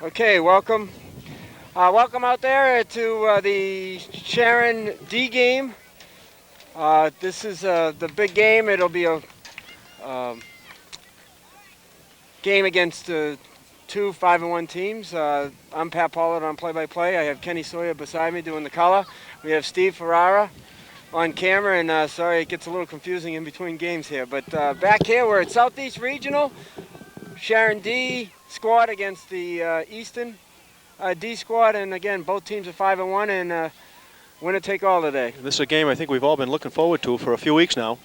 Okay, welcome. Welcome out there to the Sharon D game. This is the big game. It'll be a um, game against two 5-1 teams. I'm Pat Pollard on play-by-play. I have Kenny Sawyer beside me doing the color. We have Steve Ferrara on camera, and sorry it gets a little confusing in between games here. But back here we're at Southeast Regional. Sharon D squad against the Easton D squad, and again, both teams are 5-1, and winner take all today. This is a game I think we've all been looking forward to for a few weeks now.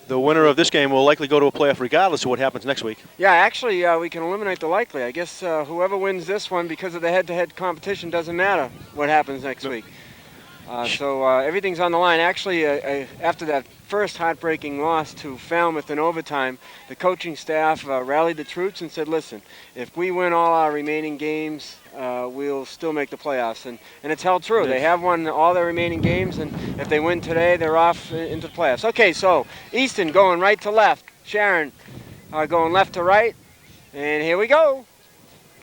The winner of this game will likely go to a playoff regardless of what happens next week. Yeah, actually, we can eliminate the likely. I guess whoever wins this one, because of the head-to-head competition, doesn't matter what happens next week. So everything's on the line. Actually, after that first heartbreaking loss to Falmouth in overtime, the coaching staff rallied the troops and said, listen, if we win all our remaining games, we'll still make the playoffs. And it's held true. They have won all their remaining games, and if they win today, they're off into the playoffs. Okay, so Easton going right to left. Sharon going left to right. And here we go.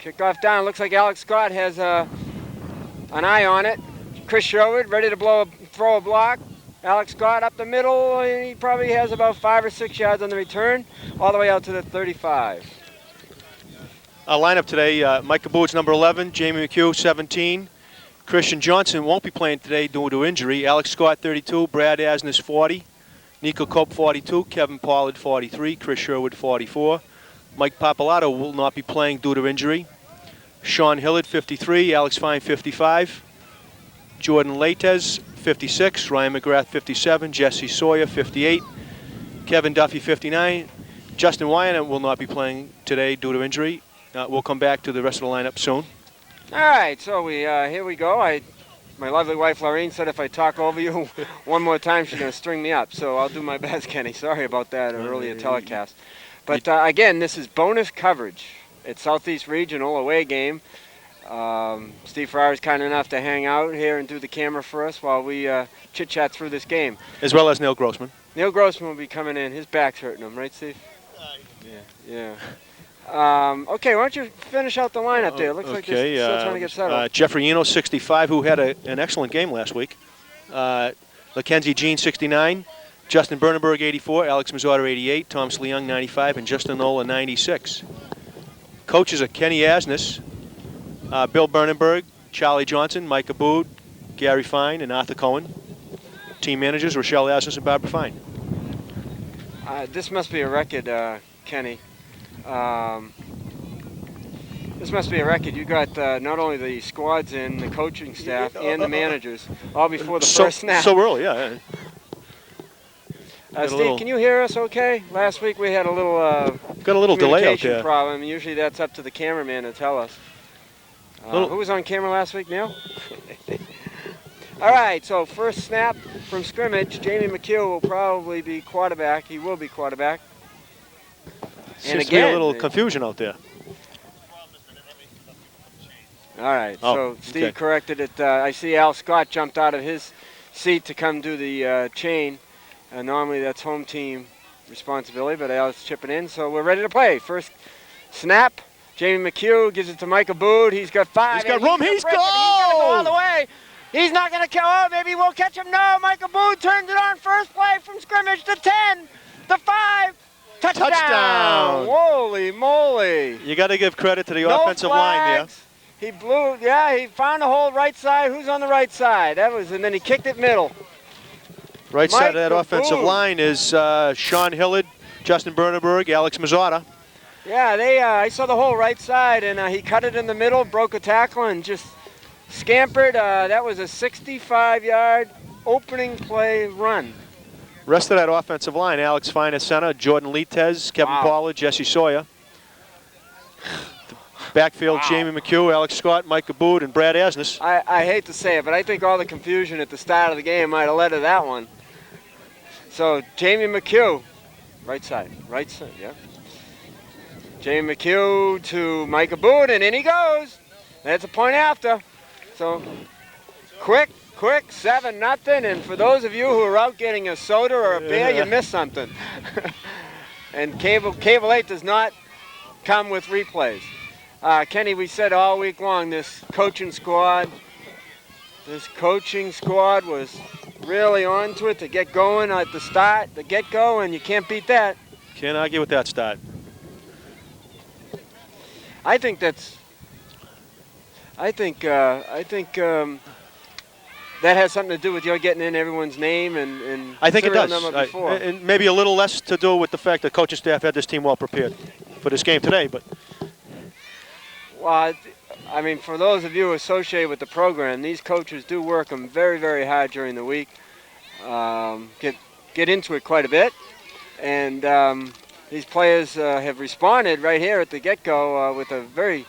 Kickoff down. Looks like Alex Scott has an eye on it. Chris Sherwood ready to throw a block. Alex Scott up the middle. He probably has about 5 or 6 yards on the return, all the way out to the 35. Our lineup today, Mike Aboud's number 11, Jamie McHugh, 17. Christian Johnson won't be playing today due to injury. Alex Scott, 32. Brad Asnes, 40. Nico Cope, 42. Kevin Pollard, 43. Chris Sherwood, 44. Mike Papalato will not be playing due to injury. Sean Hillard, 53. Alex Fine, 55. Jordan Lates, 56. Ryan McGrath, 57. Jesse Sawyer, 58. Kevin Duffy, 59. Justin Wyatt will not be playing today due to injury. We'll come back to the rest of the lineup soon. All right, so here we go. My lovely wife, Lorraine, said if I talk over you one more time, she's going to string me up. So I'll do my best, Kenny. Sorry about that earlier telecast. But again, this is bonus coverage. It's Southeast Regional, away game. Steve Ferrara is kind enough to hang out here and do the camera for us while we chit-chat through this game. As well as Neil Grossman. Neil Grossman will be coming in. His back's hurting him, right, Steve? Yeah. Okay, why don't you finish out the lineup there? It looks like they're still trying to get settled. Jeffrey Eno, 65, who had an excellent game last week. Mackenzie Jean, 69. Justin Bernenberg, 84. Alex Mazzotta, 88. Tom Sleung, 95. And Justin Nola, 96. Coaches are Kenny Asnes, Bill Bernenberg, Charlie Johnson, Mike Aboud, Gary Fine, and Arthur Cohen. Team managers, Rochelle Asnes and Barbara Fine. This must be a record, Kenny. This must be a record. You got not only the squads in, the coaching staff, and the managers, all before the first snap. So early, yeah. Steve, can you hear us okay? Last week we had a little got a little delay out there. Problem. Usually that's up to the cameraman to tell us. Who was on camera last week, Neil? All right, so first snap from scrimmage. Jamie McHugh will probably be quarterback. He will be quarterback. Seems to be a little confusion out there. All right, so Steve corrected it. I see Al Scott jumped out of his seat to come do the chain. Normally that's home team responsibility, but Al's chipping in, so we're ready to play. First snap. Jamie McHugh gives it to Mike Aboud. He's got 5. He's got room. He's going! He's going to go all the way. He's not going to kill. Oh, maybe we'll catch him. No, Mike Aboud turns it on. First play from scrimmage. The 10, the 5. Touchdown. Holy moly. You got to give credit to the offensive line there. He blew, he found the hole right side. Who's on the right side? And then he kicked it middle. Right side of that offensive line is Sean Hillard, Justin Bernenberg, Alex Mazzotta. Yeah, I saw the whole right side, and he cut it in the middle, broke a tackle, and just scampered. That was a 65-yard opening play run. Rest of that offensive line, Alex Fine at center, Jordan Lites, Kevin Pollard, Jesse Sawyer. The backfield, Jamie McHugh, Alex Scott, Mike Aboud, and Brad Asnes. I hate to say it, but I think all the confusion at the start of the game might have led to that one. So Jamie McHugh, right side, yeah. Jamie McHugh to Mike Aboud, and in he goes. That's a point after. So quick, 7-0. And for those of you who are out getting a soda or a beer, you missed something. And Cable 8 does not come with replays. Kenny, we said all week long this coaching squad was really onto it to get going at the start, the get-go, and you can't beat that. Can't argue with that start. I think that has something to do with your getting in everyone's name and I think it serial does. number before. And maybe a little less to do with the fact that coaching staff had this team well prepared for this game today. But well, I mean, for those of you associated with the program, these coaches do work them very, very hard during the week. Get into it quite a bit, and these players have responded right here at the get-go with a very,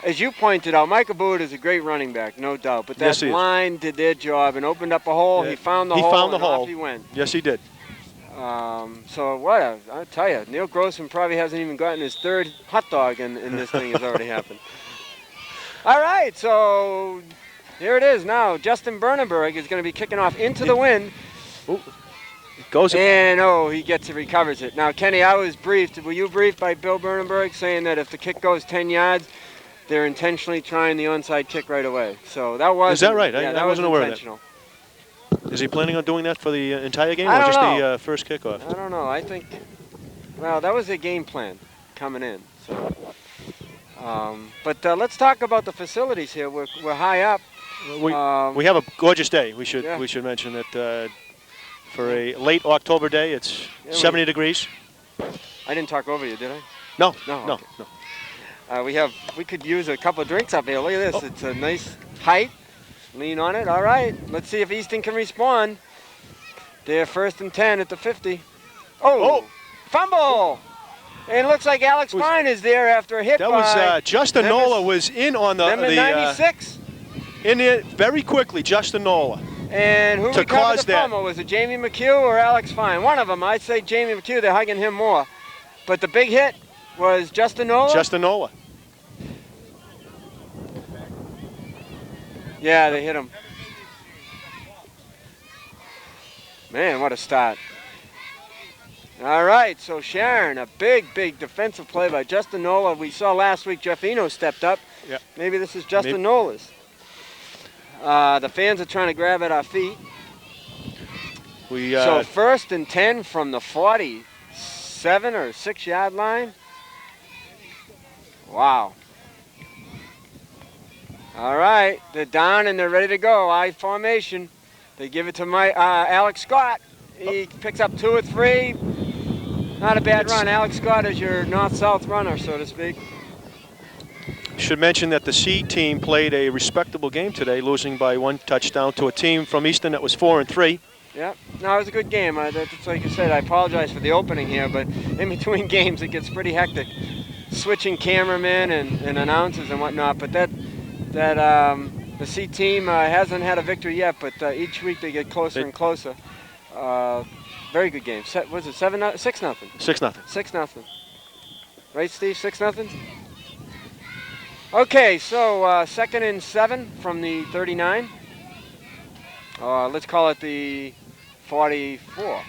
as you pointed out, Michael Boyd is a great running back, no doubt. But that line did their job and opened up a hole. Yeah. He found the hole, and off he went. Yes, he did. So what? I'll tell you, Neil Grossman probably hasn't even gotten his third hot dog, and this thing has already happened. All right, so here it is now. Justin Bernenberg is going to be kicking off into the wind. Ooh. Goes and he recovers it. Now, Kenny, I was briefed. Were you briefed by Bill Bernenberg saying that if the kick goes 10 yards, they're intentionally trying the onside kick right away? So that was. Is that right? Yeah, I wasn't aware of that. Is he planning on doing that for the entire game or just the first kickoff? I don't know. I think, well, that was a game plan coming in. So, but let's talk about the facilities here. We're high up. We have a gorgeous day. We should mention that for a late October day, it's 70 degrees. I didn't talk over you, did I? No. We could use a couple of drinks up here. Look at this. It's a nice height. Lean on it. All right. Let's see if Easton can respond. They're 1st and 10 at the 50. Oh! Fumble! And it looks like Alex Fine is there after a hit that was Justin Nola was in on the 96. In it very quickly, Justin Nola. And who recovered the fumble? Was it Jamie McHugh or Alex Fine? One of them. I'd say Jamie McHugh. They're hugging him more. But the big hit was Justin Nola? Justin Nola. Yeah, they hit him. Man, what a start. All right, so Sharon, a big defensive play by Justin Nola. We saw last week Jeff Eno stepped up. Yep. Maybe this is Justin Nola's. The fans are trying to grab at our feet. So 1st and 10 from the 47 or 6-yard line. Wow. All right, they're down and they're ready to go. I formation. They give it to Alex Scott. He picks up 2 or 3. Not a bad run. Alex Scott is your north-south runner, so to speak. Should mention that the C team played a respectable game today, losing by 1 touchdown to a team from Easton that was 4 and 3. Yeah, no, it was a good game. That's like I said. I apologize for the opening here, but in between games it gets pretty hectic, switching cameramen and announcers and whatnot. But the C team hasn't had a victory yet, but each week they get closer and closer. Very good game. Was it 6-0? 6-0. 6-0. Right, Steve? 6-0. Okay, so 2nd and 7 from the 39. Let's call it the 44.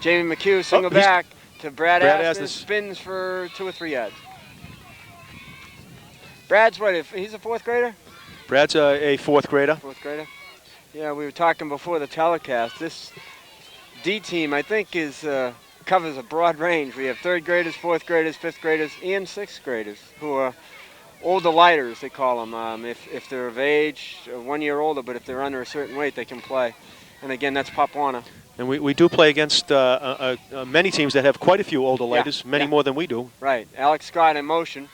Jamie McHugh single back to Brad Aston, spins for 2 or 3 yards. Brad's what? He's a 4th grader? Brad's a 4th grader. 4th grader. Yeah, we were talking before the telecast. This D team, I think, covers a broad range. We have 3rd graders, 4th graders, 5th graders, and 6th graders who are older lighters, they call them. If they're of age, 1 year older, but if they're under a certain weight, they can play. And again, that's Pop Warner. And we do play against many teams that have quite a few older lighters, many more than we do. Right. Alex Scott in motion,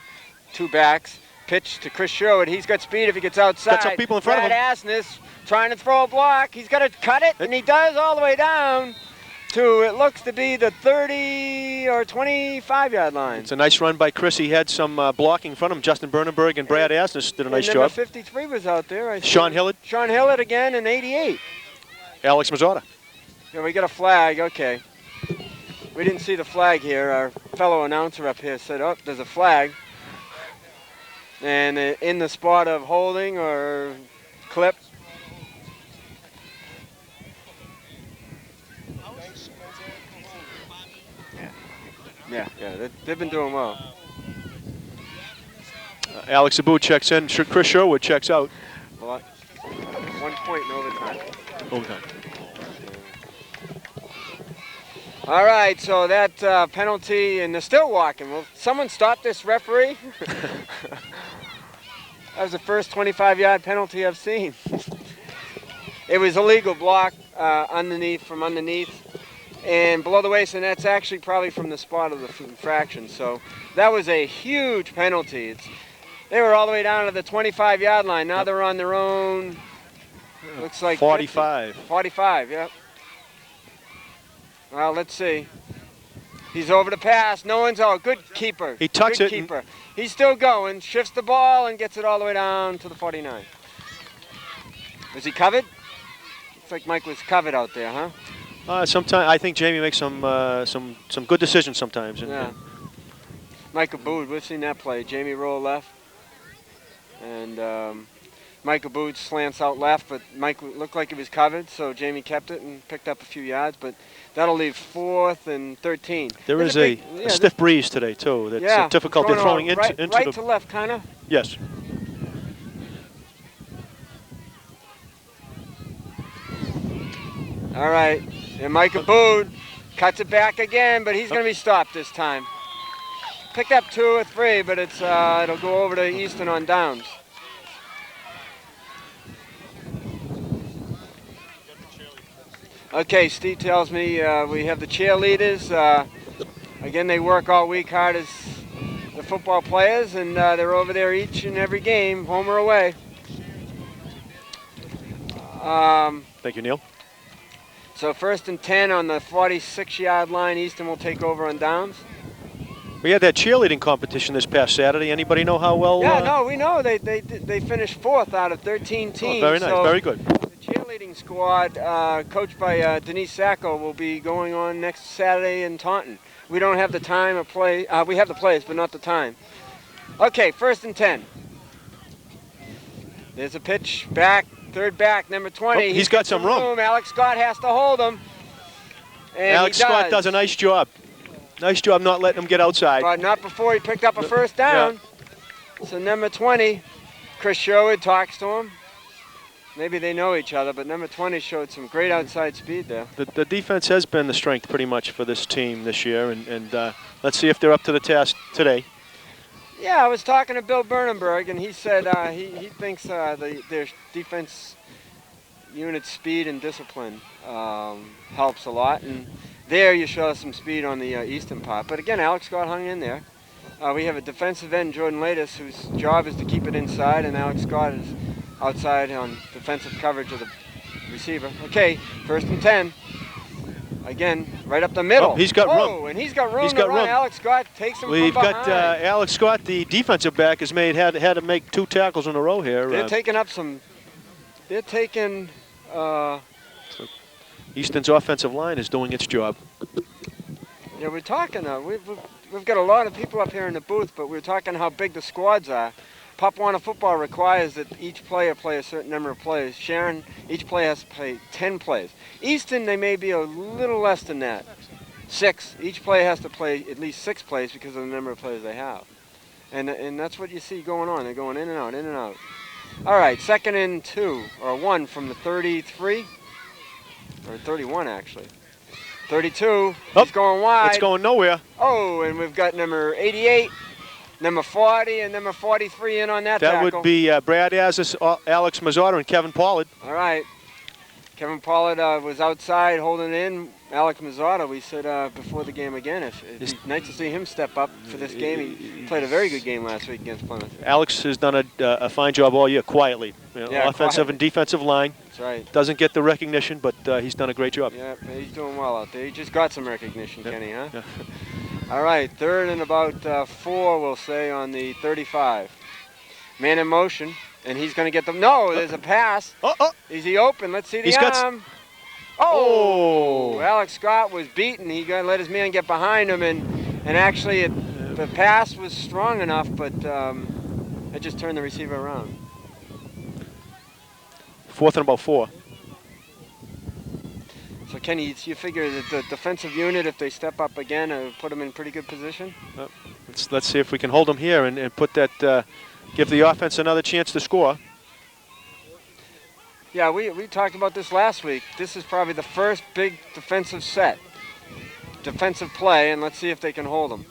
2 backs. Pitch to Chris Sherwood. He's got speed if he gets outside. Got some people in front of him. Brad Asness trying to throw a block. He's got to cut it, and he does all the way down to, it looks to be the 30 or 25-yard line. It's a nice run by Chris. He had some blocking in front of him. Justin Bernenberg and Brad Asness did a nice job. 53 was out there. Sean Hillard. Sean Hillard again in 88. Alex Mazzotta. Yeah, we got a flag. Okay. We didn't see the flag here. Our fellow announcer up here said, oh, there's a flag. And in the spot of holding or clip. They've been doing well. Alex Abboud checks in. Chris Sherwood checks out. Well, 1 point in overtime. Overtime. All right, so that penalty, and they're still walking. Will someone stop this referee? That was the first 25-yard penalty I've seen. It was illegal block from underneath and below the waist, and that's actually probably from the spot of the infraction. So that was a huge penalty. They were all the way down to the 25-yard line. Now they're on their own, looks like 45. 45, yep. Well, let's see. He's over the pass. No one's out. Good keeper. He tucks Good it. Keeper. He's still going. Shifts the ball and gets it all the way down to the 49. Was he covered? Looks like Mike was covered out there, huh? Sometimes I think Jamie makes some good decisions sometimes. Yeah. Mike Abboud, we've seen that play. Jamie roll left, and Mike Abboud slants out left, but Mike looked like he was covered, so Jamie kept it and picked up a few yards. But that'll leave 4th and 13. There is a stiff breeze today too. That's difficult. They're throwing right into the to left, kind of. Yes. All right, and Mike Abboud cuts it back again, but he's going to be stopped this time. Picked up 2 or 3, but it'll go over to Easton on downs. Okay, Steve tells me we have the cheerleaders. Again, they work all week hard as the football players, and they're over there each and every game, home or away. Thank you, Neil. So 1st and 10 on the 46-yard line. Easton will take over on downs. We had that cheerleading competition this past Saturday. Anybody know how well? Yeah, no, we know. They finished 4th out of 13 teams. Oh, very nice, so very good. the cheerleading squad, coached by Denise Sacco, will be going on next Saturday in Taunton. We don't have the time or play. We have the place, but not the time. Okay, 1st and 10. There's a pitch back, 3rd back, number 20. He's got some room. Alex Scott has to hold him. And Alex Scott does a nice job. Nice job not letting him get outside. But not before he picked up a 1st down. Yeah. So number 20, Chris Sherwood talks to him. Maybe they know each other, but number 20 showed some great outside speed there. The defense has been the strength pretty much for this team this year, and let's see if they're up to the task today. Yeah, I was talking to Bill Bernenberg, and he said he thinks their defense unit speed and discipline helps a lot. And there you show some speed on the Easton part. But again, Alex Scott hung in there. We have a defensive end, Jordan Latis, whose job is to keep it inside, and Alex Scott is outside on defensive coverage of the receiver. Okay, 1st and 10. Again, right up the middle. Oh, he's got room. And he's got room to run. Alex Scott takes him We've from behind. got Alex Scott, the defensive back, had to make 2 tackles in a row here. They're taking up some. They're taking. Easton's offensive line is doing its job. Yeah, we're talking. We've got a lot of people up here in the booth, but we're talking how big the squads are. Pop Warner football requires that each player play a certain number of plays. Sharon, each player has to play 10 plays. Easton, they may be a little less than that. 6. Each player has to play at least 6 plays because of the number of players they have. And that's what you see going on. They're going in and out, in and out. All right, 2nd and 2, or 1 from the 33, or 31 actually. 32, he's going wide. It's going nowhere. Oh, and we've got number 88, number 40, and number 43 in on that tackle. That would be Brad Azis, Alex Mazzotto, and Kevin Pollard. All right. Kevin Pollard was outside holding it in. Alex Mazzotto, we said before the game again, it'd be nice to see him step up for this game. He played a very good game last week against Plymouth. Alex has done a fine job all year, quietly. Offensive quietly. and defensive line. That's right. Doesn't get the recognition, but he's done a great job. Yeah, he's doing well out there. He just got some recognition, Yep. Kenny, huh? Yeah. All right, 3rd and about 4, we'll say, on the 35. Man in motion, and he's going to get them. No, there's a pass. Is he open? Let's see the arm. Oh! Alex Scott was beaten. He let his man get behind him, and actually the pass was strong enough, but it just turned the receiver around. 4th and about 4. So Kenny, you figure that the defensive unit, if they step up again, put them in pretty good position? Let's see if we can hold them here and put that, give the offense another chance to score. Yeah, we talked about this last week. This is probably the first big defensive play, and let's see if they can hold them.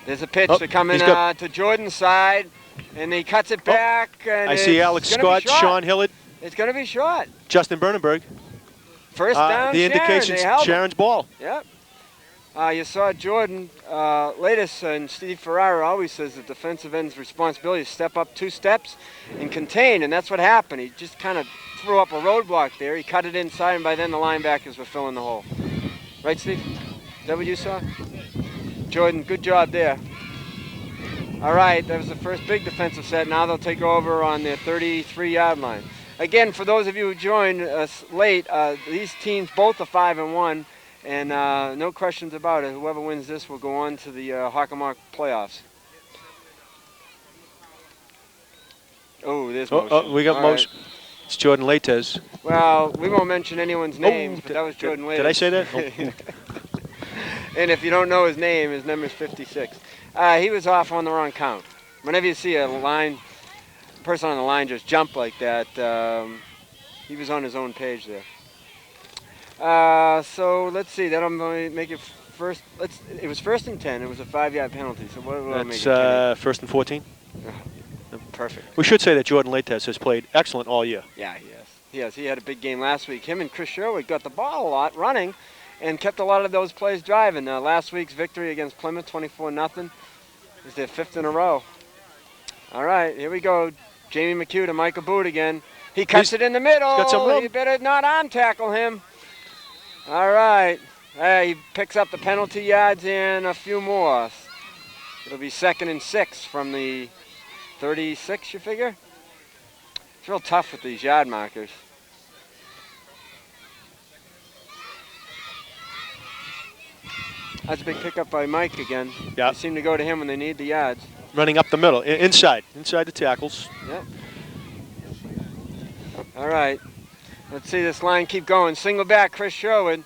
There's a pitch to come in to Jordan's side, and he cuts it back. And I see Alex Scott, Sean Hillard. It's going to be short. Justin Bernenberg. First down, the indication's Sharon's ball. Yep. You saw Jordan latest, and Steve Ferrara always says the defensive end's responsibility is step up 2 steps and contain, and that's what happened. He just kind of threw up a roadblock there. He cut it inside, and by then the linebackers were filling the hole. Right, Steve? Is that what you saw? Jordan, good job there. All right, that was the first big defensive set. Now they'll take over on their 33-yard line. Again, for those of you who joined us late, these teams both are 5-1, and no questions about it. Whoever wins this will go on to the Hockomock playoffs. Oh, there's motion. We got motion. Right. It's Jordan Lates. Well, we won't mention anyone's names, but that was Jordan Lates. Did I say that? And if you don't know his name, his number is 56. He was off on the wrong count. Whenever you see a person on the line just jump like that, he was on his own page there. So let's see. That'll make it first. It was 1st and 10. It was a 5-yard penalty. So what will that make it? That's 1st and 14. Perfect. We should say that Jordan Lates has played excellent all year. Yeah, he has. He had a big game last week. Him and Chris Sherwood got the ball a lot running and kept a lot of those plays driving. Last week's victory against Plymouth, 24-0, is their 5th in a row. All right, here we go. Jamie McHugh to Michael Boot again. He cuts it in the middle. Got some room. You better not arm tackle him. All right. He picks up the penalty yards and a few more. It'll be 2nd and 6 from the 36, you figure? It's real tough with these yard markers. That's a big pickup by Mike again. Yeah. They seem to go to him when they need the yards. Running up the middle, inside the tackles. Yep. All right. Let's see this line keep going. Single back, Chris Sherwood.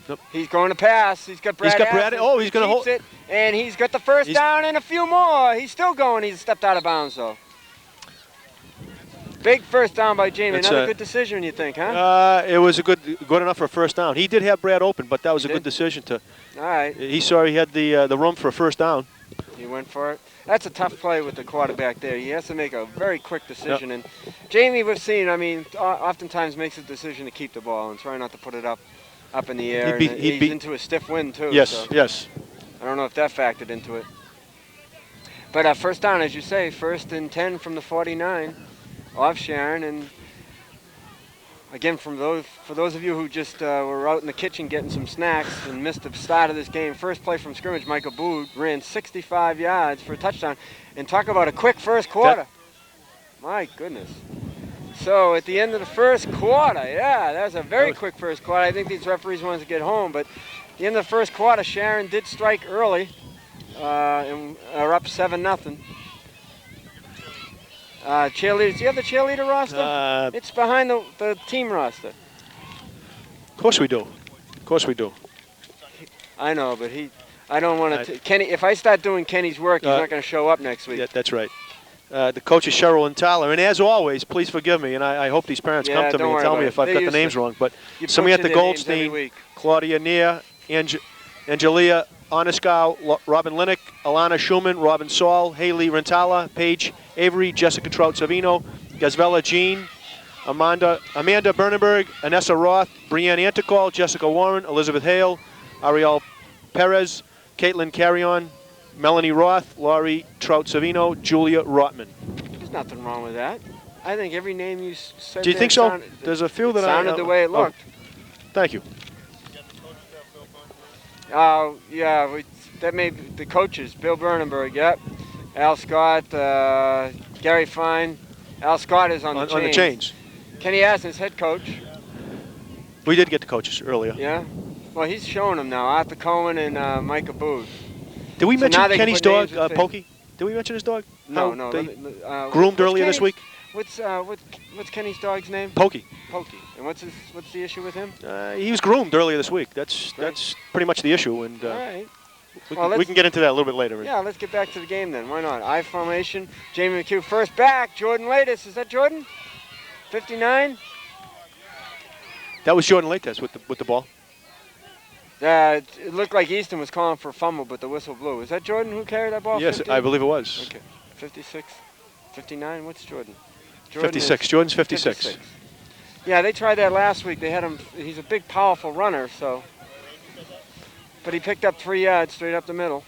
Nope. He's going to pass. He's got Brad. Oh, he's going to hold it, and he's got the first down and a few more. He's still going. He's stepped out of bounds though. Big first down by Jamie. Another good decision, you think, huh? It was good enough for a first down. He did have Brad open, but that was a good decision to. All right. He saw he had the room for a first down. He went for it. That's a tough play with the quarterback there. He has to make a very quick decision. Yep. And Jamie, we've seen, oftentimes makes a decision to keep the ball and try not to put it up in the air. He's into a stiff wind, too. Yes, so yes. I don't know if that factored into it. But first down, as you say, 1st and 10 from the 49 off Sharon. And again, for those of you who just were out in the kitchen getting some snacks and missed the start of this game, first play from scrimmage, Michael Bood ran 65 yards for a touchdown. And talk about a quick first quarter. My goodness. So at the end of the first quarter, yeah, that was a very quick first quarter. I think these referees wanted to get home, but at the end of the first quarter, Sharon did strike early and are up 7-0. Cheerleaders, do you have the cheerleader roster? It's behind the team roster. Of course we do. Of course we do. I know, but I don't want to. Kenny, if I start doing Kenny's work, he's not going to show up next week. Yeah, that's right. The coaches, Sharon and Tyler. And as always, please forgive me, and I hope these parents come to me and tell me if I've got the names wrong. But Samantha Goldstein, Claudia Neer, Angelia Oniscow, Robin Linick, Alana Schumann, Robin Saul, Haley Rentala, Paige Avery, Jessica Trout-Savino, Gazvella Jean, Amanda Bernenberg, Anessa Roth, Brianne Anticol, Jessica Warren, Elizabeth Hale, Ariel Perez, Caitlin Carrion, Melanie Roth, Laurie Trout-Savino, Julia Rotman. There's nothing wrong with that. I think every name you said. Do you think so? There's a few that sounded the way it looked. Thank you. Yeah, that may be the coaches. Bill Bernenberg, yep. Al Scott, Gary Fine. Al Scott is on the chains. Kenny Aston's head coach. We did get the coaches earlier. Yeah? Well, he's showing them now. Arthur Cohen and Micah Booth. Did we mention Kenny's dog, Pokey? Did we mention his dog? No, How no. they what's groomed earlier this Kenny's- week? What's Kenny's dog's name? Pokey. Pokey. And what's the issue with him? He was groomed earlier this week. That's pretty much the issue, and All right. we can get into that a little bit later. Yeah, let's get back to the game then. Why not? I formation. Jamie McHugh first back. Jordan Latis. Is that Jordan? 59. That was Jordan Lates with the ball. It looked like Easton was calling for a fumble, but the whistle blew. Is that Jordan who carried that ball? Yes, 50? I believe it was. Okay. 56. 59. What's Jordan? 56. Jordan's 56. Yeah, they tried that last week. They had him. He's a big, powerful runner, so. But he picked up 3 yards straight up the middle.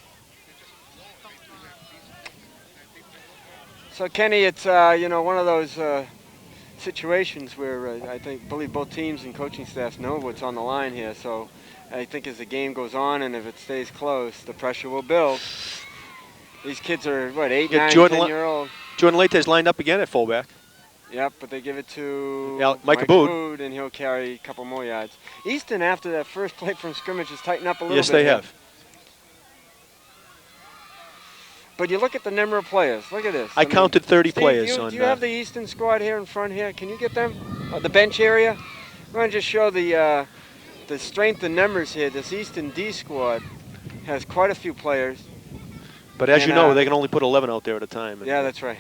So Kenny, it's one of those situations where I believe both teams and coaching staffs know what's on the line here. So I think as the game goes on and if it stays close, the pressure will build. These kids are what 8, 9, 10-year-old. Jordan Lates lined up again at fullback. Yep, but they give it to Mike Abood, and he'll carry a couple more yards. Easton, after that first play from scrimmage, has tightened up a little yes, bit. Yes, they here. have. But you look at the number of players. Look at this. I counted 30 Steve, players. Do you have the Easton squad here in front here? Can you get them? The bench area? We're going to just show the strength in numbers here. This Easton D squad has quite a few players. But as you know, they can only put 11 out there at a time. Yeah, that's right.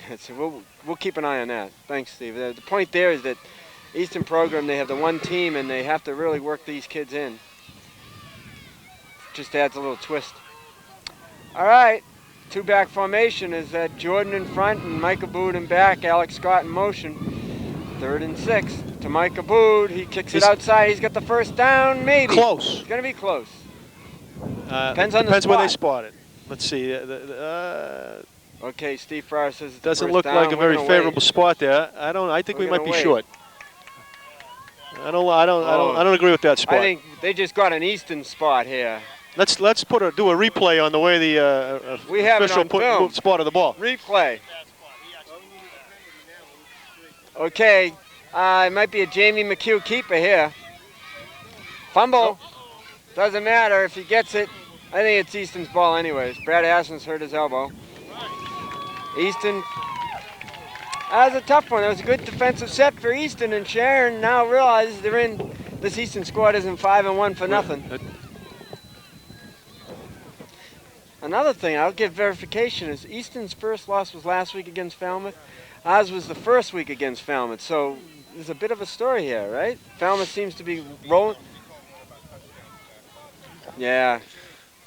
We'll keep an eye on that. Thanks, Steve. The point there is that Easton program, they have the one team, and they have to really work these kids in. Just adds a little twist. All right. 2-back formation is that Jordan in front and Mike Abood in back, Alex Scott in motion. 3rd and 6 to Mike Abood. He kicks it outside. He's got the first down, maybe. Close. It's going to be close. Depends where they spot it. Let's see. Okay, Steve Farr says it's doesn't first look down. like a very favorable wait. spot there. I think we might be wait. short. I don't agree with that spot. I think they just got an Easton spot here. Let's do a replay on the way the we have official film. spotted the ball. Replay. Okay, it might be a Jamie McHugh keeper here. Fumble. Doesn't matter if he gets it. I think it's Easton's ball anyways. Brad Asmus hurt his elbow. Easton. That was a tough one. That was a good defensive set for Easton, and Sharon now realizes they're in. This Easton squad isn't 5-1 for nothing. Another thing I'll give verification is Easton's first loss was last week against Falmouth. Ours was the first week against Falmouth, so there's a bit of a story here, right? Falmouth seems to be rolling. Yeah.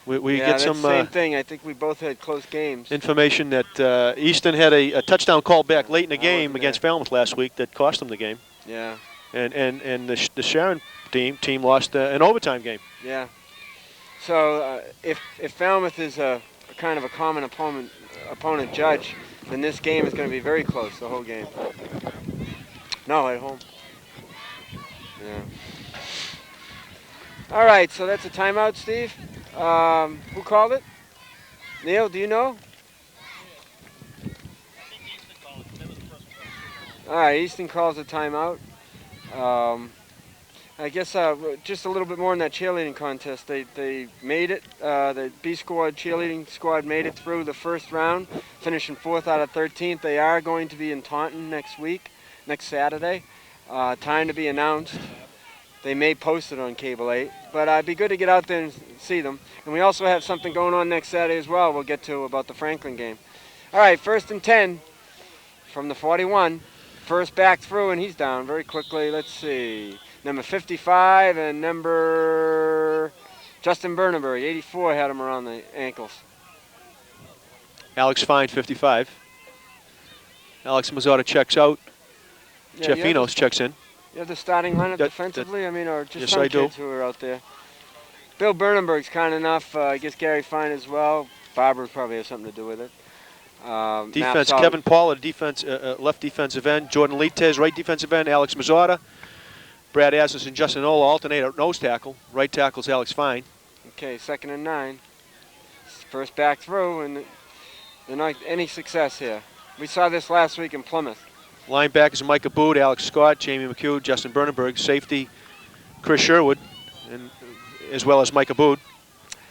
We yeah, get some same thing. I think we both had close games. Information that Easton had a touchdown call back late in the game against Falmouth last week that cost them the game. Yeah. And the Sharon team lost an overtime game. Yeah. So if Falmouth is a kind of a common opponent judge, then this game is going to be very close the whole game. No, at home. Yeah. All right, so that's a timeout, Steve. Who called it? Neil, do you know? All right, Easton calls a timeout. I guess just a little bit more in that cheerleading contest. They made it. The B squad cheerleading squad made it through the first round, finishing 4th out of 13th. They are going to be in Taunton next Saturday. Time to be announced. They may post it on Cable 8, but it'd be good to get out there and see them. And we also have something going on next Saturday as well. We'll get to about the Franklin game. All right, 1st and 10 from the 41. First back through, and he's down very quickly. Let's see. Number 55 and number Justin Bernenberg, 84, had him around the ankles. Alex Fine, 55. Alex Mazzotta checks out. Yeah, Jeff Enos checks in. You have the starting lineup defensively? Or just some kids who are out there? Bill Bernenberg's kind enough. I guess Gary Fine as well. Barbara probably has something to do with it. Defense, Kevin Pollard, defense, left defensive end. Jordan Lites, right defensive end. Alex Mazzotta. Brad Asmus and Justin Ola alternate at nose tackle. Right tackle's Alex Fine. Okay, 2nd and 9. First back through, and they're not any success here. We saw this last week in Plymouth. Linebackers Mike Abood, Alex Scott, Jamie McHugh, Justin Bernenberg. Safety Chris Sherwood, and as well as Mike Abood.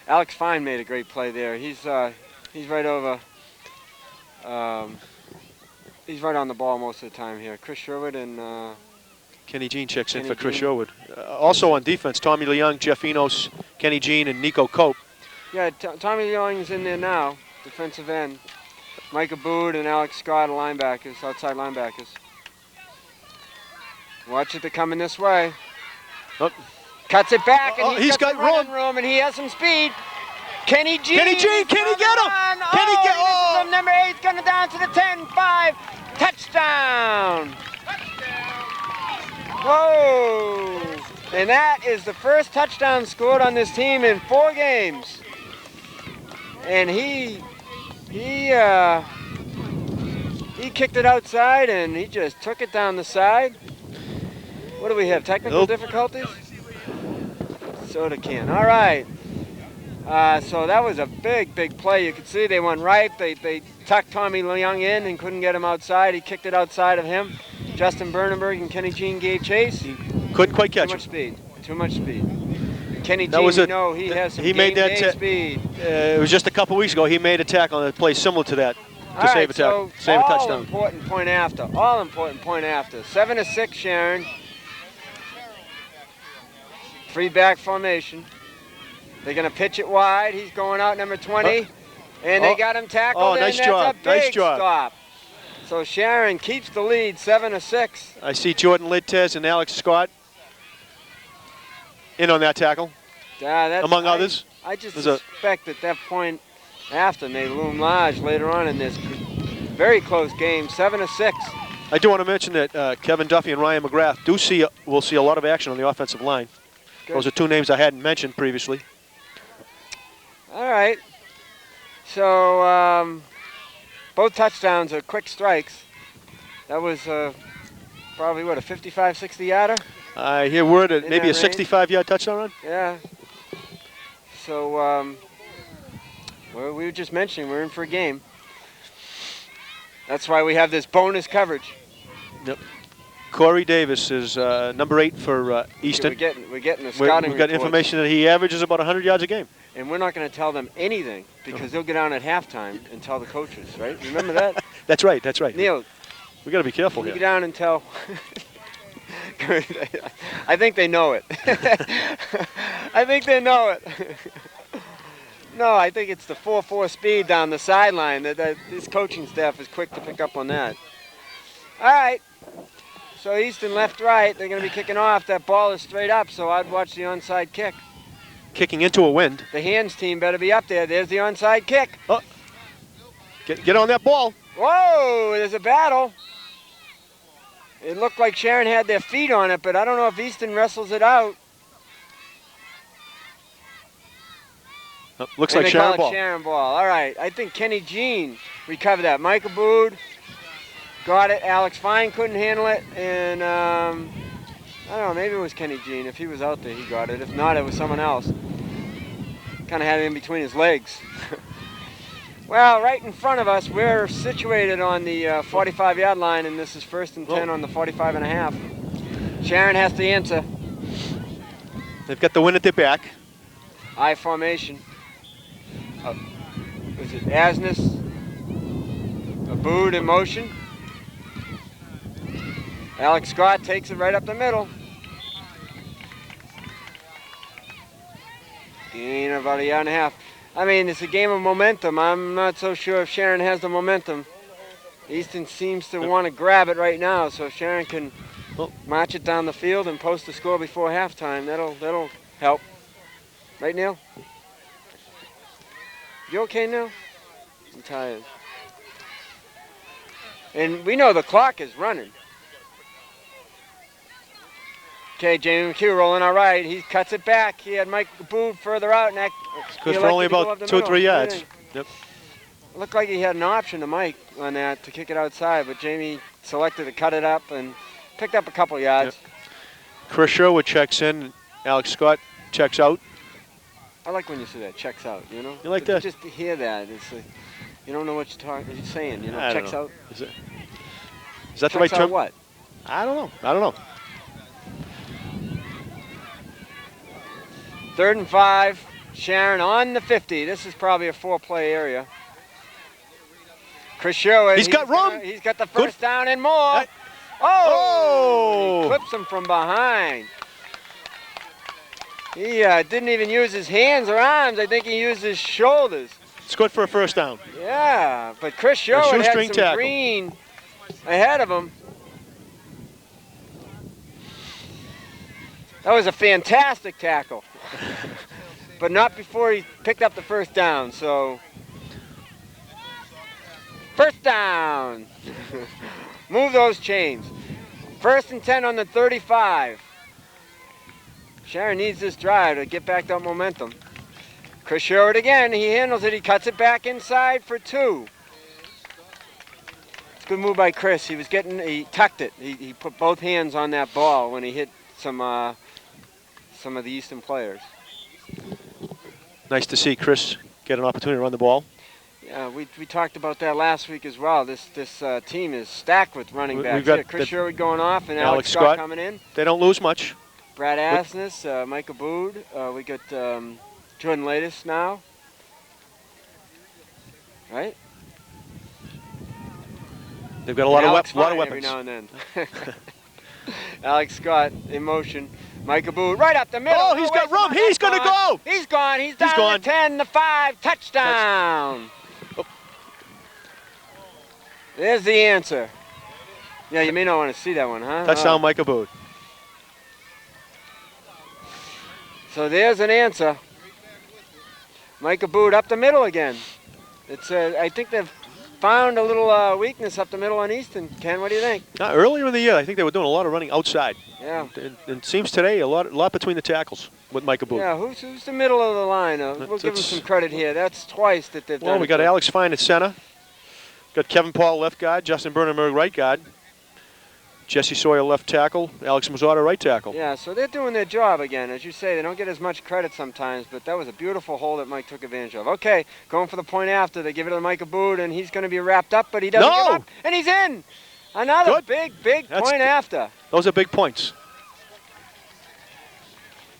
Alex Fine made a great play there. He's right over He's right on the ball most of the time here. Chris Sherwood and Kenny Jean checks in Kenny for Chris Jean. Sherwood. Also on defense, Tommy Leung, Jeff Enos, Kenny Jean, and Nico Cope. yeah, Tommy Young's in there now, defensive end. Micah Bood and Alex Scott are linebackers, outside linebackers. Watch it, they're coming this way. Oh. Cuts it back, and he's got some running room, and he has some speed. Kenny Jean. Kenny Jean, can he get him? Can he get? Oh, from number 8, coming down to the 10-5. Touchdown. Whoa. And that is the first touchdown scored on this team in 4 games. And he kicked it outside, and he just took it down the side. What do we have, technical difficulties? Soda can. All right. So that was a big, big play. You could see they went right. They tucked Tommy Leung in and couldn't get him outside. He kicked it outside of him. Justin Bernenberg and Kenny Jean gave chase. Couldn't quite catch him. Too much speed. Kenny That Jean, was he has some game-day speed. It was just a couple weeks ago. He made a tackle on a play similar to that to save a tackle, save a touchdown. All important point after. 7-6, Sharon. 3-back formation. They're going to pitch it wide. He's going out, number 20. And they got him tackled. Oh, nice and job. That's a big Nice job. stop. So Sharon keeps the lead, 7-6. I see Jordan Lidtez and Alex Scott in on that tackle, among others. I just suspect at that point after may loom large later on in this very close game, 7-6. I do want to mention that Kevin Duffy and Ryan McGrath will see a lot of action on the offensive line. Good. Those are 2 names I hadn't mentioned previously. All right. So both touchdowns are quick strikes. That was probably, what, a 55, 60-yarder? I hear word that In maybe a that range? 65-yard touchdown run. Yeah. So well, we were just mentioning we're in for a game. That's why we have this bonus coverage. Yep. Corey Davis is number 8 for Easton. We're getting a scouting We've got report. information that he averages about 100 yards a game. And we're not going to tell them anything because they'll get on at halftime and tell the coaches, right? Remember that? That's right. That's right. Neil, We got to be careful you here. get down and tell. I think they know it. I think they know it. No, I think it's the 4-4 speed down the sideline. That this coaching staff is quick to pick up on that. All right. So Easton left, right. They're going to be kicking off. That ball is straight up, so I'd watch the onside kick. Kicking into a wind. The hands team better be up there. There's the onside kick. Oh. Get on that ball. Whoa, there's a battle. It looked like Sharon had their feet on it, but I don't know if Easton wrestles it out. Oh, looks And like they call Sharon it ball. Sharon ball. All right, I think Kenny Jean recovered that. Michael Bood got it. Alex Fine couldn't handle it, and I don't know, maybe it was Kenny Jean. If he was out there, he got it. If not, it was someone else. Kind of had it in between his legs. Well, right in front of us, we're situated on the 45-yard line, and this is 1st and 10 on the 45 and a half. Sharon has to answer. They've got the wind at their back. I formation. Is it Asness? Abood in motion. Alex Scott takes it right up the middle. Gain of about a yard and a half. I mean, it's a game of momentum. I'm not so sure if Sharon has the momentum. Easton seems to want to grab it right now, so if Sharon can march it down the field and post the score before halftime, that'll help. Right, Neil? You okay, Neil? I'm tired. And we know the clock is running. Okay, Jamie McHugh rolling all right. He cuts it back. He had Mike Booth further out. And that, Good for only about 2 or 3 yards. Yep. Looked like he had an option to Mike on that to kick it outside, but Jamie selected to cut it up and picked up a couple yards. Yep. Chris Sherwood checks in. Alex Scott checks out. I like when you say that, checks out, you know? You like that? Just to hear that, it's like, you don't know what you're saying, you know? I don't Checks know. out. Is that the right Checks out term? what? I don't know. 3rd and 5, Sharon on the 50. This is probably a 4-play area. Chris Sherwood. He's got room. He's got the Good. first down and more. Oh! He clips him from behind. He didn't even use his hands or arms. I think he used his shoulders. It's good for a first down. Yeah, but Chris Sherwood had shoestring some tackle. green ahead of him. That was a fantastic tackle. But not before he picked up the first down, so first down. Move those chains. 1st and 10 on the 35. Sharon needs this drive to get back that momentum. Chris Sherwood again, he handles it, he cuts it back inside for 2. It's a good move by Chris. He tucked it. He put both hands on that ball when he hit some of the Easton players. Nice to see Chris get an opportunity to run the ball. Yeah, we talked about that last week as well. This team is stacked with running backs. We've got Chris Sherwood going off and Alex Scott coming in. They don't lose much. Brad Asness, Michael Bood. We got Jordan Latis now. Right? They've got a lot of weapons. Every now and then. Alex Scott in motion. Micah Bood right up the middle. Oh, he's got room. He's going to go. He's gone. He's down the 10, the 5. Touchdown. Oh. There's the answer. Yeah, you may not want to see that one, huh? Touchdown, Micah Bood. So there's an answer. Micah Bood up the middle again. It's I think they've found a little weakness up the middle on Easton. Ken, what do you think? Earlier in the year, I think they were doing a lot of running outside. Yeah. It seems today a lot between the tackles with Micah Bood. Yeah, who's the middle of the line? We'll give them some credit here. That's twice that they've done it. Well, we got Alex Fine at center. Got Kevin Paul left guard, Justin Bernenberg right guard. Jesse Sawyer left tackle, Alex Mazzardo right tackle. Yeah, so they're doing their job again. As you say, they don't get as much credit sometimes, but that was a beautiful hole that Mike took advantage of. Okay, going for the point after. They give it to Micah Bood, and he's going to be wrapped up, but he doesn't give up, and he's in. Another big point after. Those are big points.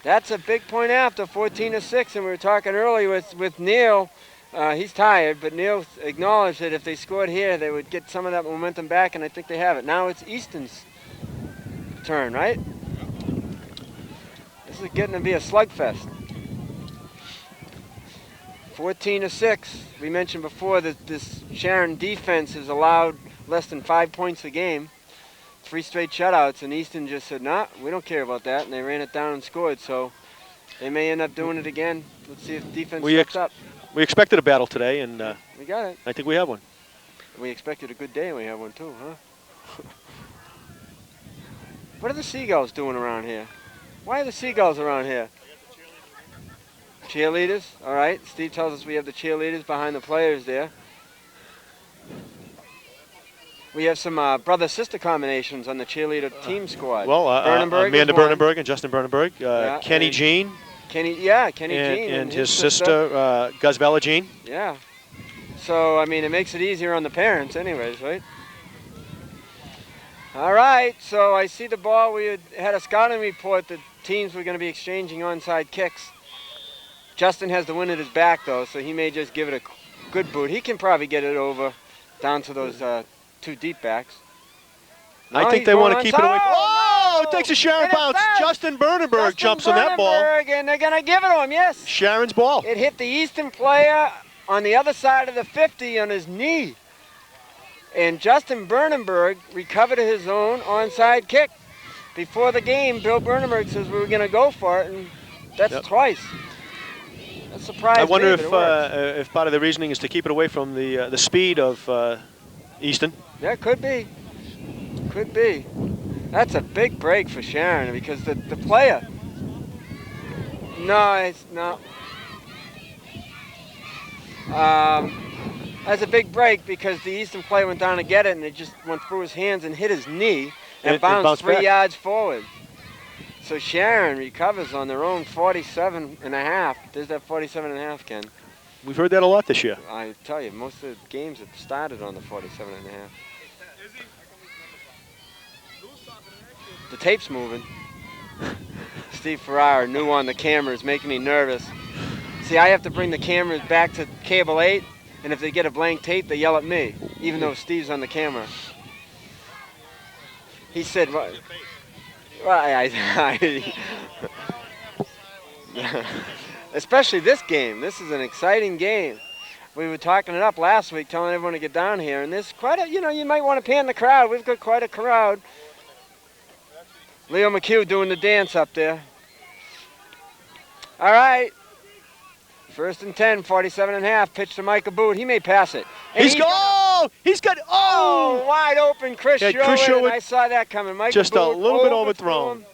That's a big point after, 14-6, and we were talking earlier with Neil. He's tired, but Neil acknowledged that if they scored here, they would get some of that momentum back, and I think they have it. Now it's Easton's turn, right? This is getting to be a slugfest. 14-6. We mentioned before that this Sharon defense has allowed less than 5 points a game. 3 straight shutouts, and Easton just said, nah, we don't care about that, and they ran it down and scored, so they may end up doing it again. Let's see if defense steps up. We expected a battle today, and we got it. I think we have one. We expected a good day, and we have one too, huh? What are the Seagulls doing around here? Why are the Seagulls around here? Cheerleaders? All right. Steve tells us we have the cheerleaders behind the players there. We have some brother-sister combinations on the cheerleader team squad. Well, Amanda Bernenberg and Justin Bernenberg. Kenny Jean. Kenny Jean. And his sister, Guzbella Jean. Yeah. So, I mean, it makes it easier on the parents anyways, right? All right, so I see the ball. We had a scouting report that teams were going to be exchanging onside kicks. Justin has the wind at his back, though, so he may just give it a good boot. He can probably get it over down to those 2 deep backs. No, I think they want to keep it away. Oh, it takes a Sharon bounce. Justin Bernenberg jumps on that ball. And they're going to give it to him, yes. Sharon's ball. It hit the Easton player on the other side of the 50 on his knee. And Justin Bernenberg recovered his own onside kick. Before the game, Bill Bernenberg says we were going to go for it, and that's twice. That surprised me. I wonder if part of the reasoning is to keep it away from the speed of Easton. Yeah, could be. Could be. That's a big break for Sharon because the player. No, it's not. That's a big break because the Easton player went down to get it and it just went through his hands and hit his knee and bounced 3 yards forward. So Sharon recovers on their own 47.5. There's that 47.5, Ken. We've heard that a lot this year. I tell you, most of the games have started on the 47.5. The tape's moving. Steve Ferrara, new on the camera, is making me nervous. See, I have to bring the cameras back to cable 8, and if they get a blank tape, they yell at me. even though Steve's on the camera. He said, well, especially this game. This is an exciting game. We were talking it up last week, telling everyone to get down here, and there's quite a, you might want to pan the crowd. We've got quite a crowd. Leo McHugh doing the dance up there. All right. 1st and 10, 47.5. Pitch to Micah Boot. He may pass it. And He's got wide open, Chris Yeah, Sherwood. Chris Sherwood, And I saw that coming. Micah just Boot a little bit overthrew overthrown. him.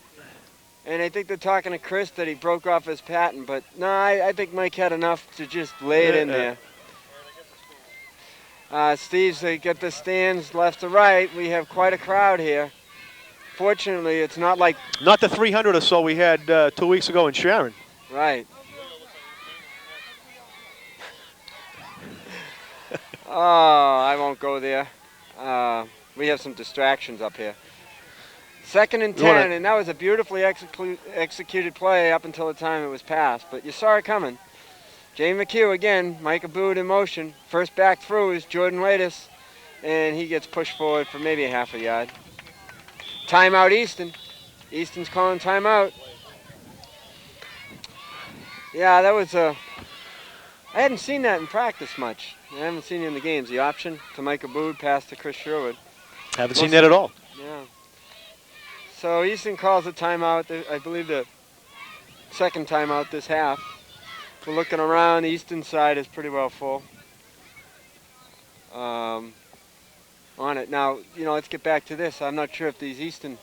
And I think they're talking to Chris that he broke off his patent, but no, I think Mike had enough to just lay it in there. Steve's got the stands left to right. We have quite a crowd here. Fortunately, it's not like... Not the 300 or so we had 2 weeks ago in Sharon. Right. Oh, I won't go there. We have some distractions up here. 2nd and 10, and that was a beautifully executed play up until the time it was passed, but you saw it coming. Jamie McHugh again, Micah Boot in motion. First back through is Jordan Latus, and he gets pushed forward for maybe a half a yard. Timeout Easton. Easton's calling timeout. Yeah, that was a... I hadn't seen that in practice much. I haven't seen it in the games. The option to Micah Boot, pass to Chris Sherwood. Haven't seen that at all. Yeah. So Easton calls a timeout. I believe the 2nd timeout this half. We're looking around. The Easton side is pretty well full. On it. Now, let's get back to this. I'm not sure if these Easton